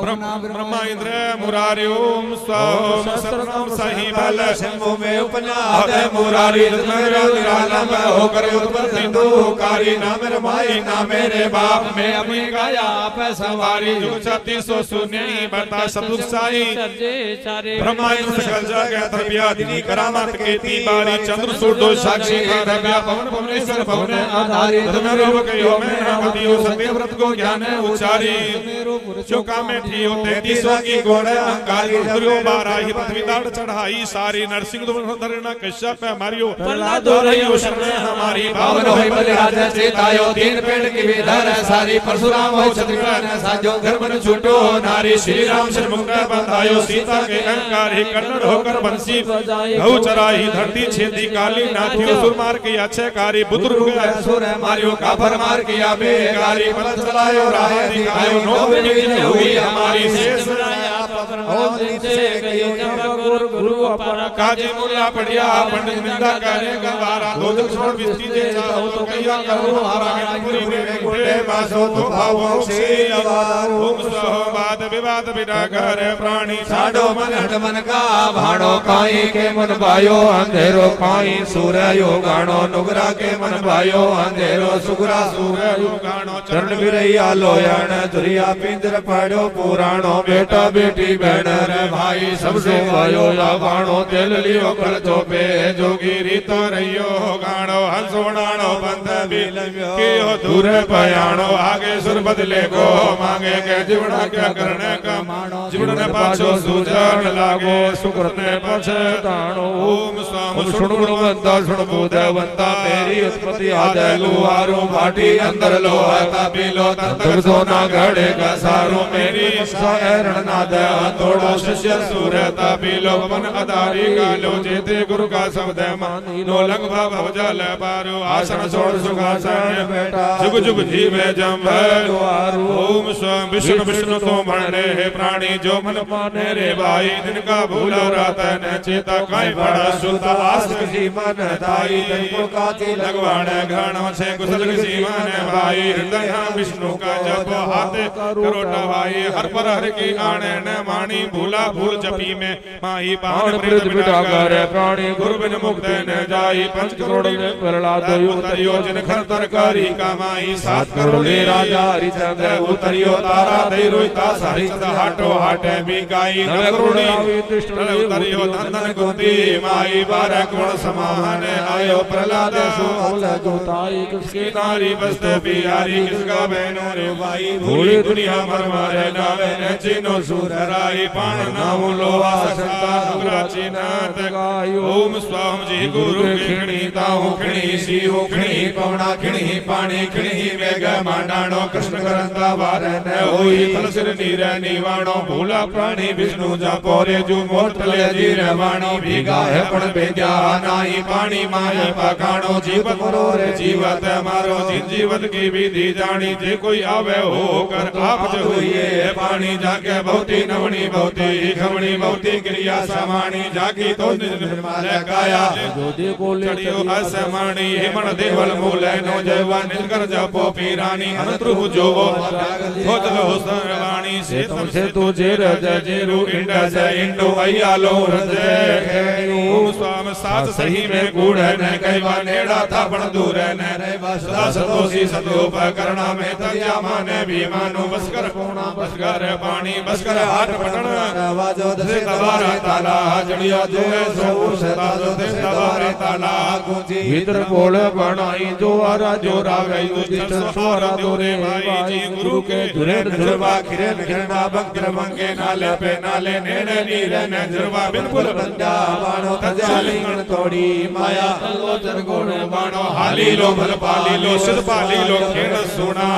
Speaker 2: ब्रह्मा इंद्र मुरारी ओम स्वम सर्वनाम सही बल शंभु में उपनाद मुरारी निरालम होकर उत्पत्ति दुकारी नाम रमाई ना मेरे बाप में अपनी गाया आप सवारी जो 3600 सुनी बता सब साई ब्रह्मा इंद्र सकल जगह द्रव्या दिनी करामत के बारी चंद्र सूर्य साक्षी द्रव्या पवन पवनेश्वर पवन आधारी धर्म रूप कयो में नामतियो सत्य व्रत को ज्ञान उच्चारी
Speaker 1: जो कामे थी हो 3300 की घोड़े अहंकारी गुरु बाराही पृथ्वी दाड़ चढ़ाई सारी नरसिंह धरना कश्यप मारियो प्रहलाद रहियो शरण हमारी
Speaker 3: पावन होई बलिराज चेतायो तीन पेड़ की विधर सारी परशुराम हो छत्रिकान साजो धर्मन छूटो नारी
Speaker 1: श्री राम से मुक्त बंधायो सीता के अहंकार ही कन्नड़ होकर बंसी गौ चराई धरती छेदी काली नाथी असुर मार के अच्छे कारी बुजुर्ग
Speaker 3: असुर मारियो काफर मार किया बेकारी पल चलायो राह दिखायो नौकरी हुई हमारी शेष ओम से कहियो जब गुरु अपना
Speaker 1: काजी मुल्ला पढ़िया पंडित निंदा करे गवारा दो छोड़ बिस्ती दे जाओ तो कहिया करो हमारा पूरी में गुड़े बासो तो भावों से अवार ओम स्वाहा वाद विवाद बिना करे प्राणी
Speaker 3: साडो मन हट मन का भाणो काई के मन भायो अंधेरो काई सूर्यो गाणो नुगरा के मन भायो अंधेरो सुगरा सूर्यो
Speaker 1: गाणो
Speaker 3: चरण बिरैया लोयण दुरिया पिंजर पड़ो पुराणो बेटा बेटी बहन रे भाई सबसे भायो या बाणो तेल लियो कर तो पे जोगी रीतो रहियो गाणो हंसोणाणो बंद बिल के हो दूर पयाणो आगे सुर बदले को मांगे के जीवड़ा क्या करने का जीवड़ने पाछो सूजन लागो सुकृत ने पछताणो ओम स्वाम सुण गुणवंता सुण बुद्धवंता मेरी उत्पत्ति आदे लुहारो भाटी अंदर लोहा पीलो तक सोना घड़े का सारो मेरी सारण नाद तोड़ो शिष्य सूरता पीलो मन अदारी गालो जेते गुरु का शब्द मानी नो लंग भाव जल पारो आसन छोड़ सुखासन बैठा जुग जुग जीवे जम ओम स्वयं विष्णु विष्णु तो मन रे प्राणी जो मन माने रे भाई दिन का भूला रात न चेता काई बड़ा सुत आस किसी मन ताई तन को काची लगवाण घाणों से कुशल किसी मन भाई हृदय विष्णु का जप हाथ करोटा भाई हर पर हर की आने न मानी भूला भूल जपी में माही पावन प्रीत बिटा कर प्राणी गुरु बिन मुक्त न जाई 5 करोड़ ने प्रहलाद उतरियो जिन खर तरकारी का माही 7 करोड़ राजा हरिचंद्र उतरियो तारा दे रोइता हरिचंद्र हाटो हाटे बिकाई 9 करोड़ कृष्ण उतरियो नंदन कुंती माही 12 करोड़ समान आयो प्रहलाद सोल जोताई किसकी नारी बसते बिहारी किसका बहनों रे भाई भूली दुनिया मर मारे नावे न चिनो सुरराई पाण नाम लोहा संता गुराची नाथ गायो ओम स्वाम जी गुरु खिणी ताहु खिणी सीहु खिणी पवना खिणी पाणी खिणी मेघ मांडाणो कृष्ण करंता वार न होई थल सिर नीर निवाणो भूला प्राणी विष्णु जा पोरे जू मोटले जीर वाणी भीगा है पण बेजा नाही पाणी माया पखाणो जीव करो रे जीवत मारो जीवत की विधि जानी जे कोई आवे हो कर आप जो हुए पानी जाके बहुती नवणी बहुती खमणी बहुती क्रिया समाणी जागी तो निर्मल काया जोदे को ले चढ़ियो असमाणी हेमण देवल मूल नो जयवा निलकर जपो पीरानी अनत्रु जो खोजल हुसन वाणी से तू जेर जेरु इंड से इंडो अयालो हृदय ओम स्वाम साथ सही में गुण न कहवा नेड़ा था पण दूर न रे सदा सतोषी सदोपकरणा में तया माने विमानो बसकर कोणा बसकर पानी बसकर हाथ पटन आवाजो दसे तवारा ताला जड़िया जो सो सदा दे तवारे ताला गुंजी भीतर बोल बनाई जो आरा जो रावे युधिष्ठ सोरा दोरे भाई जी गुरु के धुरे धुरवा खिरे खिरना बंकर मंगे नाले पे नाले नेड़े नीरे न धुरवा बिल्कुल बंदा बाणो तजालिंगन तोड़ी माया लोचन गुण बाणो हाली लो भल पाली लो सिद्ध पाली लो खेण सुना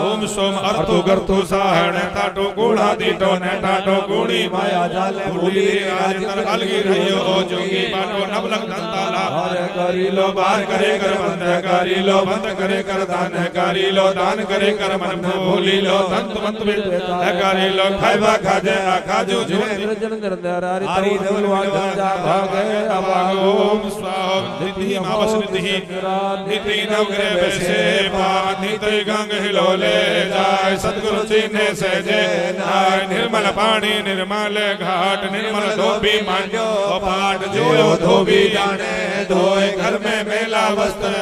Speaker 3: ओम सोम अर्थो गर्तो साहण ताटो गुणा दीटो ने टाटो गुणी माया जाले भूली आज तर अलगी रहियो जोगी बाटो नवलक दंताला हर करी लो बार करे कर बंद करी लो बंद करे कर दान करी लो दान करे कर मन भूली लो तंत मंत में करी लो खाइबा खाजे खाजो जो निर्जन निर्धर हरि धवल वाजा भागे अभाग ओम स्वाहा निधि मावस निधि निधि नवग्रह बेसे पान निधि गंग हिलोले जाय सतगुरु चीने से जे नाय निर्मल पानी निर्मल घाट निर्मल धोबी मांजो पाट जो धोबी जाने धोए घर में मेला वस्त्र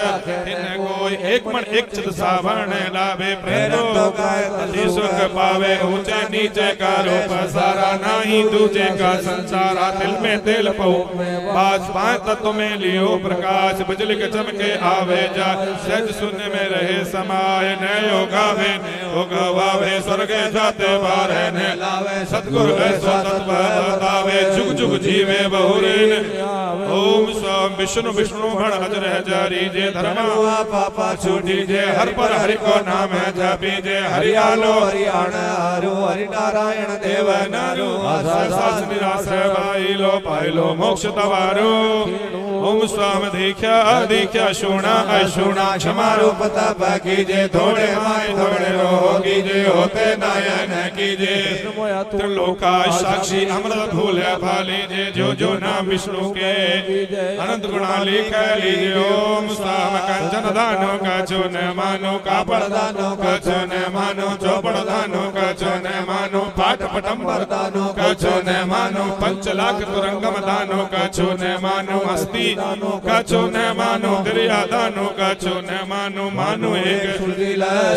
Speaker 3: इन कोई एक मन एक चित सावण लावे प्रेरो अति सुख पावे ऊंचे नीचे का रूप सारा नहीं दूजे का संसारा दिल में तेल पो बाज पांच तत्व में लियो प्रकाश बिजली के चमके आवे जा सहज शून्य में रहे सम
Speaker 1: समाय ने योगावे योगवावे स्वर्ग जाते बारे ने लावे सतगुरु ऐसा तत्व बतावे जुग जुग जीवे बहुरीन ओम स्वाम विष्णु विष्णु भण हजर हजारी जे धर्मा पापा छूटी जे हर पर हरि को नाम है जपी जे हरियालो हरियाणा हरु हरि नारायण देव नारु आसास निराश पाइलो पाइलो मोक्ष तवारो ओम स्वाम दीख्या दीख्या शूणा अशूणा क्षमा रूप तप कीजे थोड़े माय थोड़े रोह कीजे होते नायन कीजे त्रिलोका साक्षी अमृत भूल फालीजे जो जो नाम विष्णु के अनंत गुणा लिख लीजिए ओम स्वाम कंचन दानो का चुन मानो कापड़ दानो का चुन मानो चौपड़ दानो का चुन मानो पाठ पटंबर दानो का चुन मानो 5 लाख तुरंगम दानो का चुन मानो अस्थि का चुन मानो दरिया दानो का चुन मानो मानो एक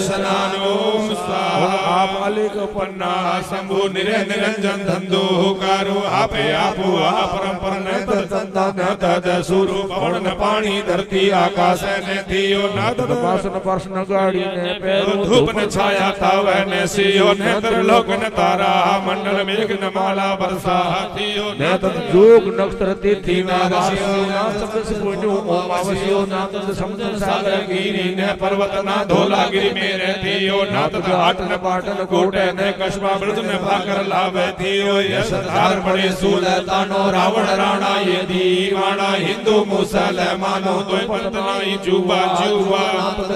Speaker 1: स्नानो ओम स्वाहा आप अलिक पन्ना शंभु निरंजन धंधो कारो आपे आपो परंपर न तद न तद सुरु पवन पानी धरती आकाश ने थियो न तद पासन पर्सन गाड़ी ने पैरो धूप न छाया तावे ने सियो ने त्रिलोक न तारा मंडल मेघ न माला वर्षा थियो न तद जोग नक्षत्र तिथि नासियो न सबस पुण्यो ओमावसियो न तद समुद्र सागर गिरी न पर्वत न धौलागिरी मेरे थियो न तद आठ न पाटन कोटे न कस्बा ब्रज न भाकर लावे थियो यश धार बड़े सूल तानो रावण राणा ये दीवाना हिंदू मुसलमानो दोय पतनाई जुबा जुबा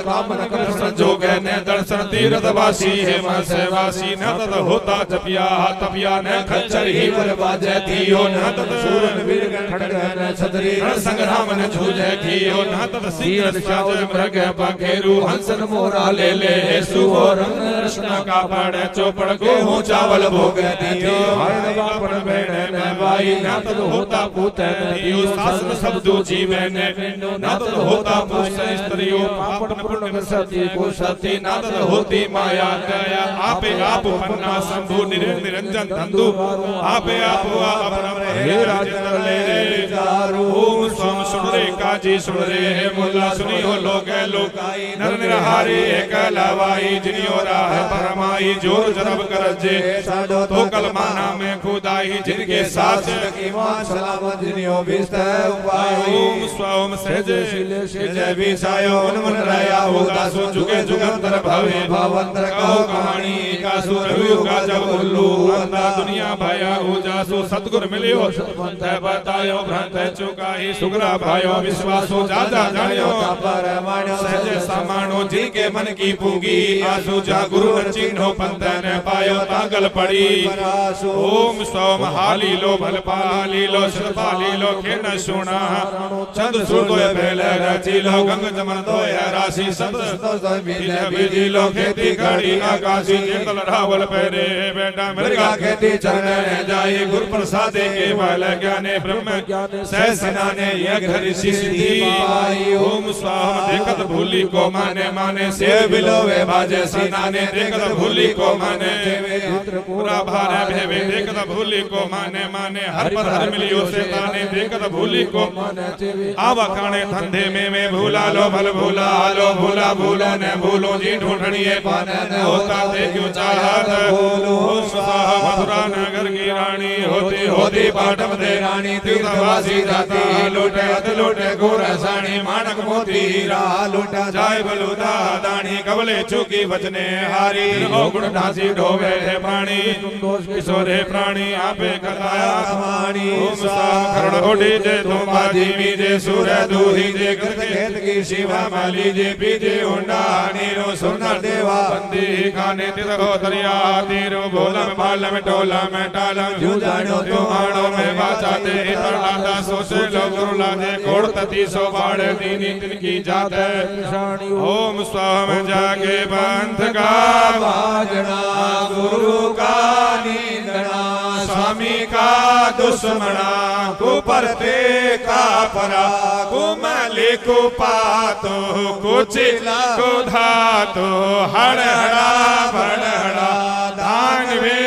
Speaker 1: कामन कर संजोग ने दर्शन तीर्थ वासी है मनसेवासी न तद होता जपिया तपिया न खच्चर ही वर बाजे थियो न तद सूरन वीर खड़ग न छतरी रण संग्राम न जूझे थियो न तद सिंह शाज मृग बघेरू हंसन मोरा ले सुओ रंग कृष्ण का पड़ चौपड़ गेहूं चावल भोग थियो हरण बापन बेड़े न भाई न तद होता पूत थियो शासन सब दो जीवे ने न तद होता पुरुष स्त्रियों पापन पुण्य सती को सती न तद होती माया दया आपे आप पन्ना शंभु निरंजन धंधु आपे आप हे राजेंद्र ले चारो ओम स्वाम सुन रे काजी सुन रे हे मुल्ला सुनी हो लोगे लोकाई नर निरहारी एक लवाई जिनियो राह परमाई जोर जरब कर जे तो कलमाना में खुदाई जिनके साथ की मान सलामत जिनियो बिस्तर उपाय ओम स्वाम सहजे सहजे विसायो मन राया होगा सो जुगे जुगंतर भवे भावंतर कहो कहानी का सुरयु का जब उल्लू अंधा दुनिया भया हो जासो सतगुर मिलियो सतपंथ बतायो भ्रांत चुकाई सुगरा भायो विश्वासो जाजा जानियो पर मानो सहजे समानो जी के मन की पूगी आसु जा गुरु न चिन्हो पंथ न पायो तागल पड़ी ओम स्वाम हाली लो भल पाली लो श्रपाली लो खेन सुना चंद सुरदोय बेल रची लो गंग जमन दोय राशि सब बीजी लो खेती खड़ी आकाशी जंगल रावल पेरे बेटा मृगा खेती चरण जाई गुरु प्रसाद के बल ज्ञाने ब्रह्म सह सिनाने यह घर सिद्धि पाई ओम स्वाहा देखत भूली को माने माने से बिलोवे बाजे सिनाने देखत भूली को माने पूरा भारे भेवे देखत भूली को माने माने हर पर हर मिलियो से ताने देखत भूली को माने आवा काने धंधे में भूला लो भल भूला लो भूला भूलो ने भूलो जी ढूंढणिए पाने न होता थे क्यों चाहत ओम स्वाहा मथुरा नगर की रानी होती होती पाटम दे रानी तीर्थवासी जाती लूटे गोरा साणी मानक मोती हीरा लूटा जाय बलुदा दानी कबले चुकी वचने हारी ओ गुण ढांसी ढोवे है प्राणी दोष किशोरे प्राणी आपे कथाया कहानी ओम स्वाहा करुण ओढ़ी जे तुम बाजी मीजे सूर्य दूही जे कृत खेत की शिवा माली जे पीजे उंडा नीरो सुनर देवा बंदी खाने तिरहो दरिया तीरो भोला में बाल में टोला में टाला जू जानो तो मानो में बाचाते तरलाता सोचे लो गुरु लाजे कोड़ तती सो बाड़े दीनी तिनकी जात ओम स्वाहा जागे पंथ का बाजना गुरु का नींदना स्वामी का दुश्मना कुपरते का परा कुमले को पातो कुचिला को धातो हड़हड़ा भड़हड़ा दानवे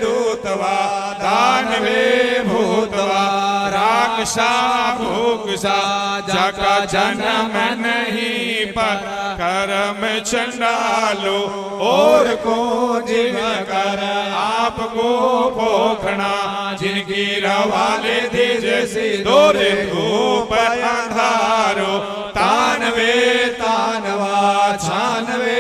Speaker 1: दूतवा दानवे भूतवा राग आशा भूख सा जाका जन्म नहीं पर कर्म चंडालो और को जीव कर आपको भोखना जिनकी रवाले दी जैसी दोरे धूप अंधारो तानवे तानवा छानवे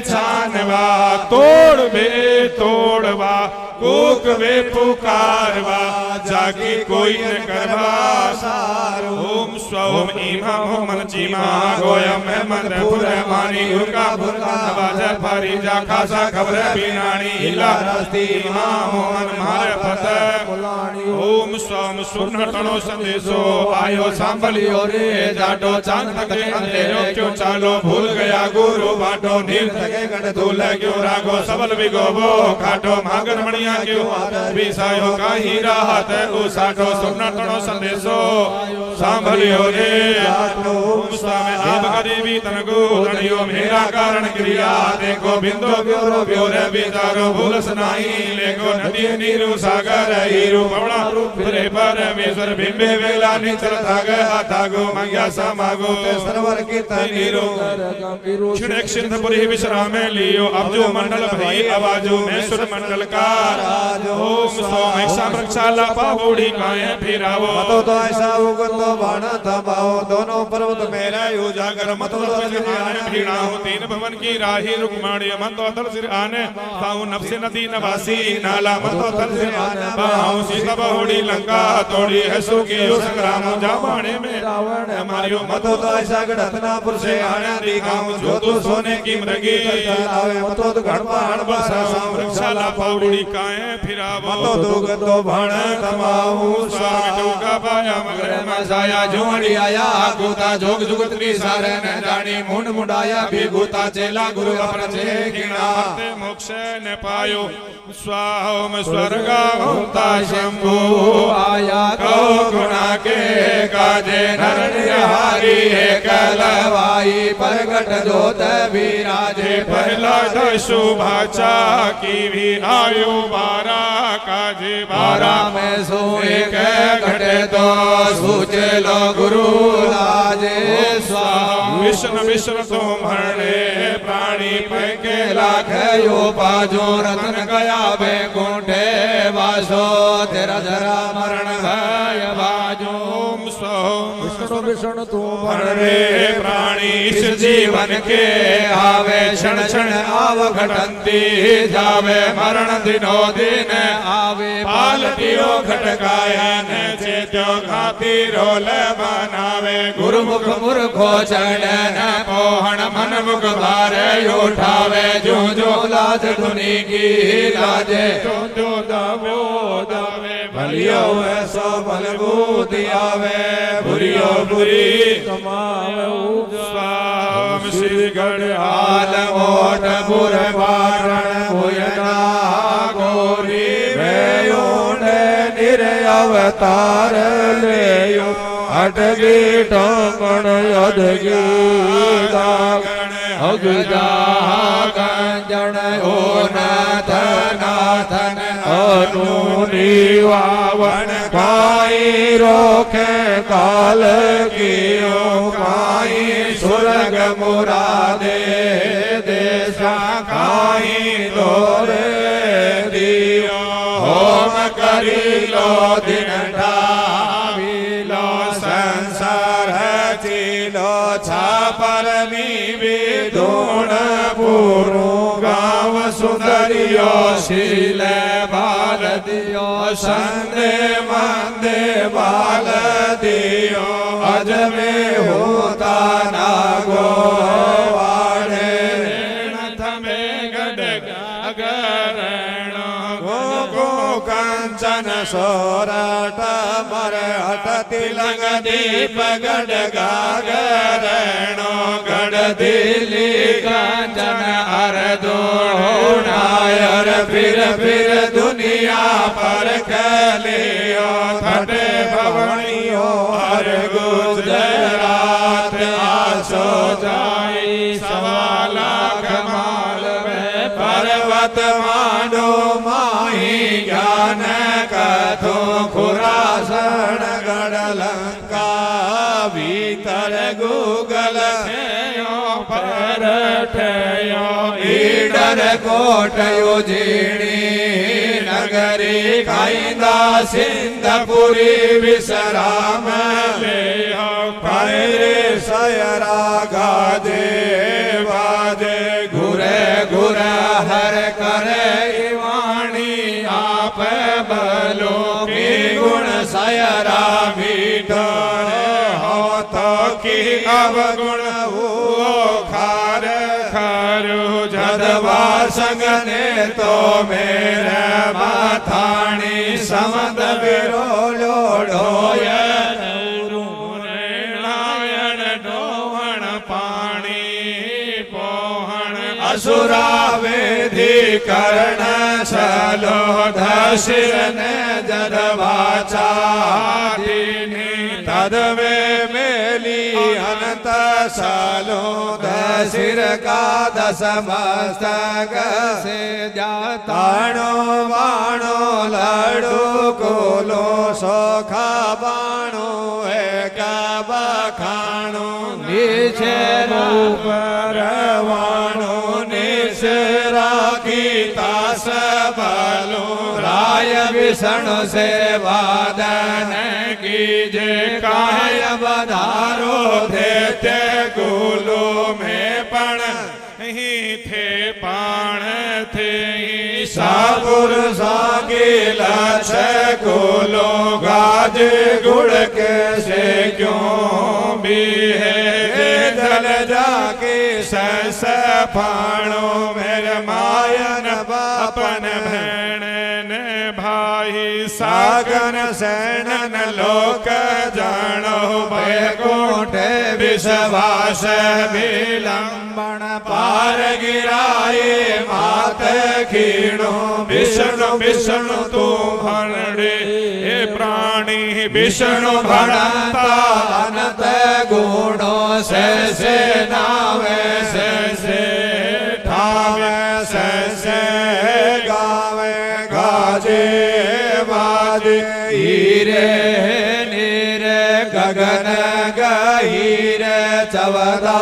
Speaker 1: छानवा तोड़वा कूक वे पुकारवा जागी कोई न करवा सारो ओम स्वम ईमा मन चीमा गोयम मन पुर मानी उनका भुरका नवाज फारी जा खासा खबर बीनानी हिला रास्ती मा मन मारे पत ओम स्वम सुन तणो संदेशो आयो सांभलियो रे जाडो चांद तके अंधेरो क्यों चालो भूल गया गुरु बाटो नील तके गण धूल क्यों रागो सबल विगोबो खाटो मांगन मणिया क्यों विसायो काही राहत उसाटो सुन तणो संदेशो सांभलियो रे जाडो स्वामी आप गरीबी तनगु गणियो मेरा कारण क्रिया देखो बिंदो ब्योरो ब्योरे विचारो भूलस नाही लेको नदी नीरु सागर हीरु पवना रे परमेश्वर बिंबे वेला निचल थाग हाथागो मंग्या समागो ते सरवर कीर्तन नीरो छिड़क सिंधपुरी विश्राम लियो अब जो मंडल भई आवाजो में सुर मंडल का ओम सोम ऐसा वृक्षाला पाहुड़ी काए फिरावो मतो तो ऐसा उगतो बाण थमाओ दोनों पर्वत मेरा उजागर मतो तो आने भीड़ा हो तीन भवन की राही रुक्माणी मतो तल सिर आने पाऊ नफसे नदी नवासी नाला मतो तल सिर आने पाऊ सीता बहुड़ी लंका तोड़ी है सुखी यो संग्राम जामाने में रावण मारियो मतो तो ऐसा गढ़तनापुर से आने दिखाऊं जो तू सोने की मृगी आवे मतो तो गढ़पाण बसा वृक्षाला पाहुड़ी काए फिरावो मतो तो गतो भाण थमाऊ स्वामी टूका पाया मगर मसाया जोड़ी आया गोता जोग जुगत की सारे न जानी मुंड मुंडाया भी गोता चेला गुरु अपन छे गिना मोक्ष न पायो स्वाम स्वर्गा होता शंभु आया को गुणा के काजे नरहरि कलवाई प्रगट जोत विराजे प्रहलाद शुभाचा की भी आयु 12 काजे 12 में सो एक घटे तो सूचे लो गुरु लाजे स्वाम विष्णु विष्णु तुम्हारे प्राणी पैके लाख यो बाजो रतन गया बैकुंठे वासो तेरा जरा मरण है बाजो सोम विष्णु विष्णु तुम्हारे प्राणी इस जीवन के आवे क्षण क्षण आव घटंती जावे मरण दिनो दिन आवे पालटियो खटकायन चेत्यो खाती रोल बनावे गुरुमुख मूर्खो चढ़न पोहण मन मुख भारे उठावे जो जो लाज धुनी की लाजे जो दावो दावे भलियो ऐसो भल बूद्धि आवे बुरियो बुरी कमावे स्वाम श्री गढ़ाल मोट बुर बारण भुयना गोरी अवतार लेयो अटगी टोकण अधगी दागण अगजा गंजन ओ नाथ नाथन अनुनी वावन काई रोखे काल कियो काई सुरग मुरादे देशा काई दोरे दियो होम करी लो दिन ढाविलो संसार चिलो छापरनी विदुण पुरु गाँव सुंदरियो शील बाल दियो संदे मंदे बाल दियो अज में होता ना गो वाड़े नथ में गड़ गरण कंचन सोरठ मर हट तिलंग दीप गढ़ गागरणो गढ़ दिली कंचन हर दोनायर फिर दुनिया पर कलियो खटे भवनियो हर गुजरात आसो जाई 1.25 लाख माल में
Speaker 3: पर्वत मानो माही ज्ञान कथो खुरासन गढ़ लंका भीतर गूगल पर ईडर कोटयो जीणी नगरी काइंदा सिंधपुरी विश्राम पैरे सयरा गाजे बाजे घुरे घुरे हर करे वाणी आप बलो की गुण सयरा मीठा हो तो की अवगुण हो खार खारो जदवा संगने तो मेरे माथाणी समद बिरो लोढ़ो असुरा वेदी कर्ण चलो दशिरन जदवाचादिनी तदवे मेली अनंत सालो दशिर का दस मस्तक से जाताणो बाणो लड़ू कोलो सोखा बाणो एक बखाणो नीचे रूप रवाणो गीता सबलो राय विष्णु से वादन कीजे काय बधारो देते गुलो में पण ही थे पाण थे सापुर सागे लक्ष गुलो गाज गुड़ के से क्यों भी है दल जाके सस फाणो मेरे मायन बापन भैणन भाई सागन सैनन लोक जानो बैकुंठ विश्वास विलंबन पार गिराए मात खीणो विष्णु विष्णु तू भरणे प्राणी विष्णु भरता अनंत गुणों से नावे से ठावे से गावे गाजे बाजे हीरे नीरे गगन गहीरे चवदा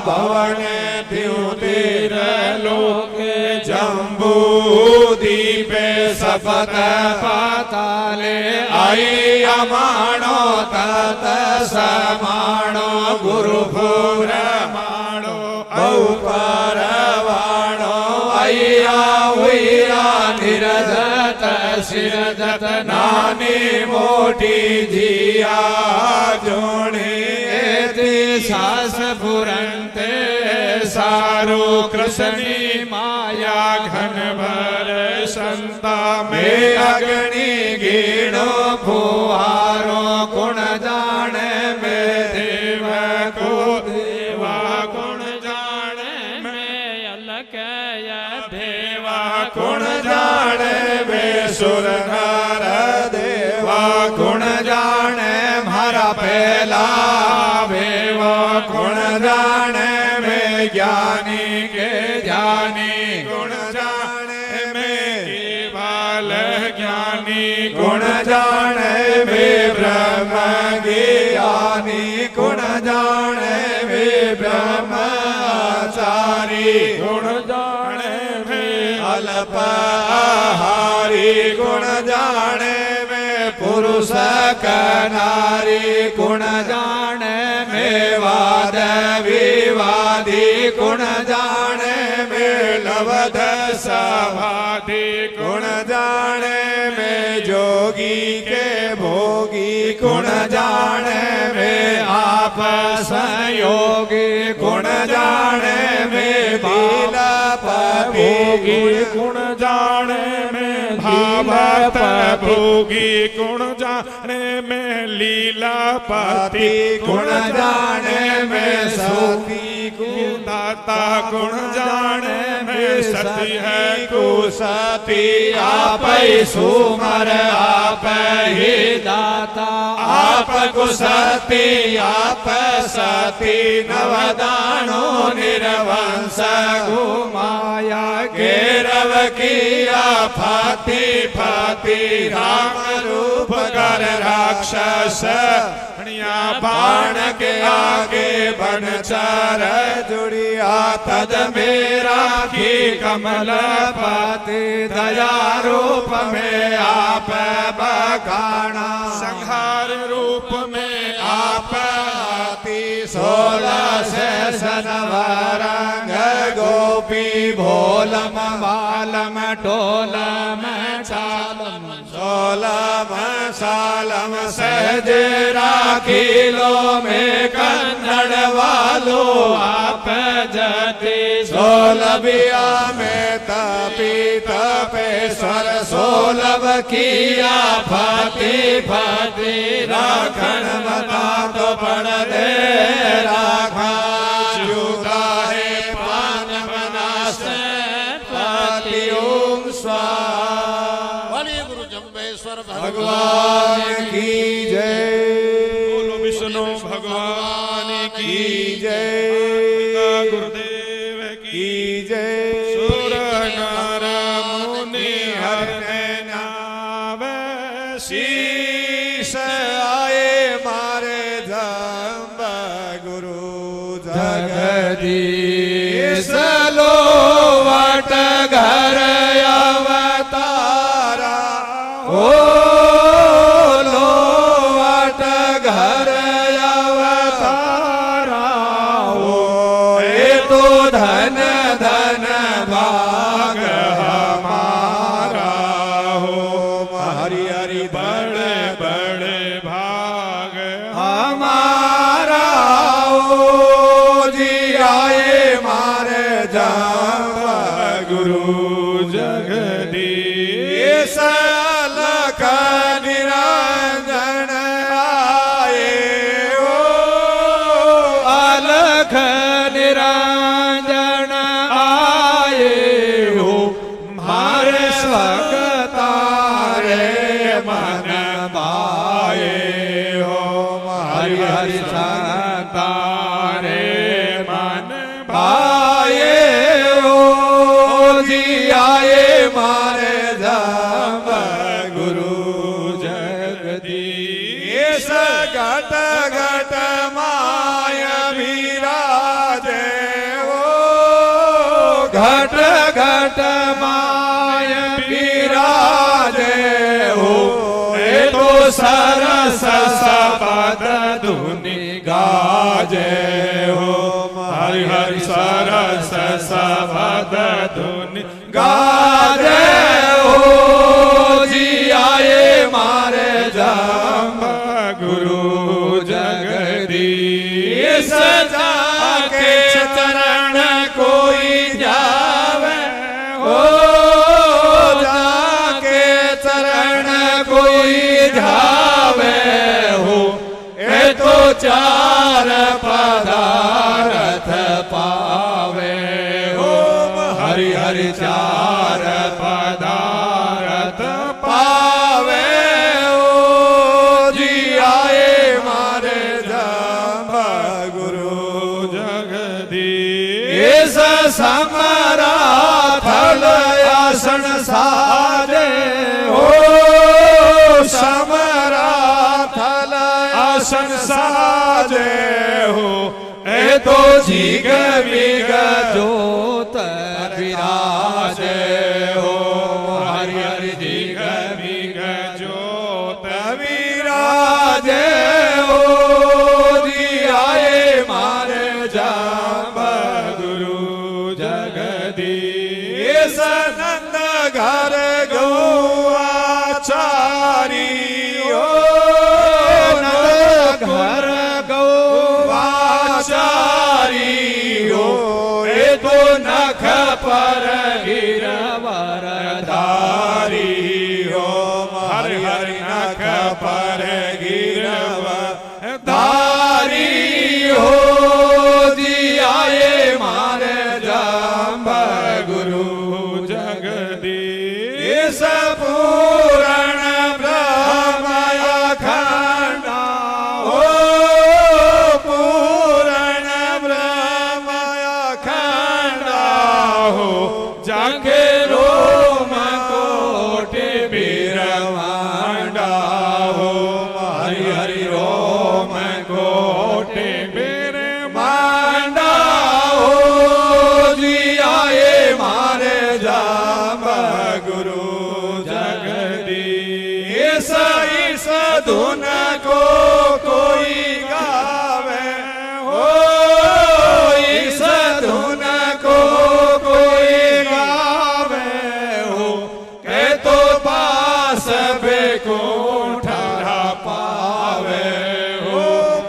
Speaker 3: भवन त्युतीर लोके जम्बू दीपे सपत पाताले आई अमाणो तत समाणो गुरु माणो औपरवाणो अय्या हुईया निरजत सिरजत नानी मोटी जिया जोणी एति सास पुरंते सारो कृष्णी माया घन भर संता में अग्नि गीणो फुहारो गुण जाने में देव को देवा गुण जाने में अलक देवा गुण जाने में सुर नर देवा गुण जाने मारा पहला भेवा गुण जाने में ज्ञानी के ज्ञानी गुण जाने में केवल ज्ञानी गुण जाने में ब्रह्म ज्ञानी गुण जाने में ब्रह्मचारी गुण जाने में अल्पहारी गुण जाने में पुरुष नारी गुण जाने में वाद विवादी गुण जाने में लवध समाधि गुण जाने में जोगी के भोगी गुण जाने में आप संयोगी गुण जाने में भोगी गुण जाने में भावत भोगी गुण जाने में लीलापति गुण जाने में सती दाता गुण जाने में सती है कुसती आप सुमर आप ही दाता आप कुसती आप सती नवदानो निर्वंश घुमाया घेरव किया फाती फाती राम रूप कर राक्षस बाण के आगे बन चार जुड़िया तद मेरा की कमल पाती दया रूप में आप बखाना
Speaker 1: संहार रूप में
Speaker 3: आप आती 16 से सनवारंग गोपी भोलम बालम टोलम चालम 16 सालम सहज राखीलो में कन्नड़ वालो आप जति 16 में तपी तपेश्वर 16 किया फाती फाती राखण मता तो पड़ दे राखा जुदा है पान मनास पाती ओम स्वाहा
Speaker 4: बोलिए गुरु जम्बेश्वर
Speaker 3: भगवान की जय।
Speaker 1: बोलो विष्णु भगवान की
Speaker 3: जय।
Speaker 1: पिता गुरुदेव की
Speaker 3: जय।
Speaker 1: सुर नर मुनि हरने नावे
Speaker 3: शीश आए मारे जम्ब गुरु जगदीश लो वट घर अवतारा ओ लो वट घर अवतारा ओ ये तो धन धन भाग हमारा हो हरि हरि
Speaker 1: बड़े बड़े भाग
Speaker 3: हमारा ओ जी आए मारे जावा गुरु जगदीश लख निरंजन आए ओ अलख निरंजन आए हो मारे स्वगतारे मन भाए हो हरि हरि तारे मन भाए हो जी आए मारे जब गुरु जगदीश घट घट माय विराजे हो घट घट माय विराजे हो ये तो सरस सबद धुनि गाजे हो हरि हरि सरस सबद धुनि गाजे हो जी आए मारे जब गुरु जगदीश जाके चरण कोई जावे ओ जाके चरण कोई जावे हो ये तो चार पदार्थ पावे हो हरि हरि चार पदार्थ पावे हो जी आए मारे जब गुरु जगदीश समरा थल आसन साजे हो समरा थल आसन साजे हो ए तो झीग बिग जोत विराजे हो हरि हरि झीग बिग जोत विराजे हो जी आए मारे जब गुरु जगदीश नंद घर गौआचारी हो नंद घर गौआचारी हो ये तो नख पर गिरवर धारी हो हरि हरि नख पर गिरवर धारी हो जी आए मारे जब गुरु जगदीश पूरण ब्रह्म अखंड हो पूरण ब्रह्म अखंड हो जा
Speaker 2: राखे रोम कोटि बीरवांडा हो हरि हरि रोम कोटि बीरवांडा हो जी आए मारे जाम गुरु जगदीश इस धुन को कोई गावे हो इस धुन को कोई गावे हो के तो पास को ठहरा पावे हो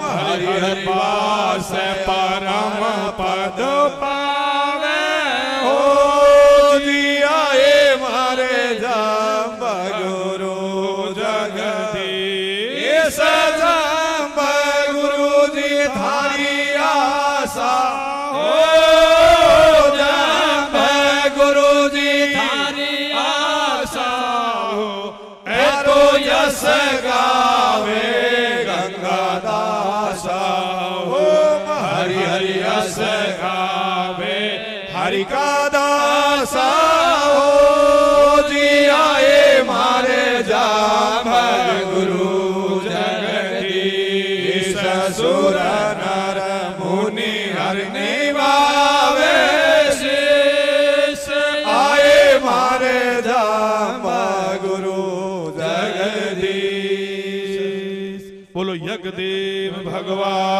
Speaker 2: हरि हरि पास परम पद पावे हो जी आए मारे जाम गुरु जगदीश जाम गुरु जी थारी आशा हो जाम गुरु जी थारी आशा हो ए तो यश गावे गंगादासा हो हरि हरि यश गावे हरि का दासा हो जी आए मारे जाम गुरु जगदीश सुर नर मुनि हर निभावे शीश आए मारे जाम गुरु जगदीश। बोलो यज्ञदेव भगवान।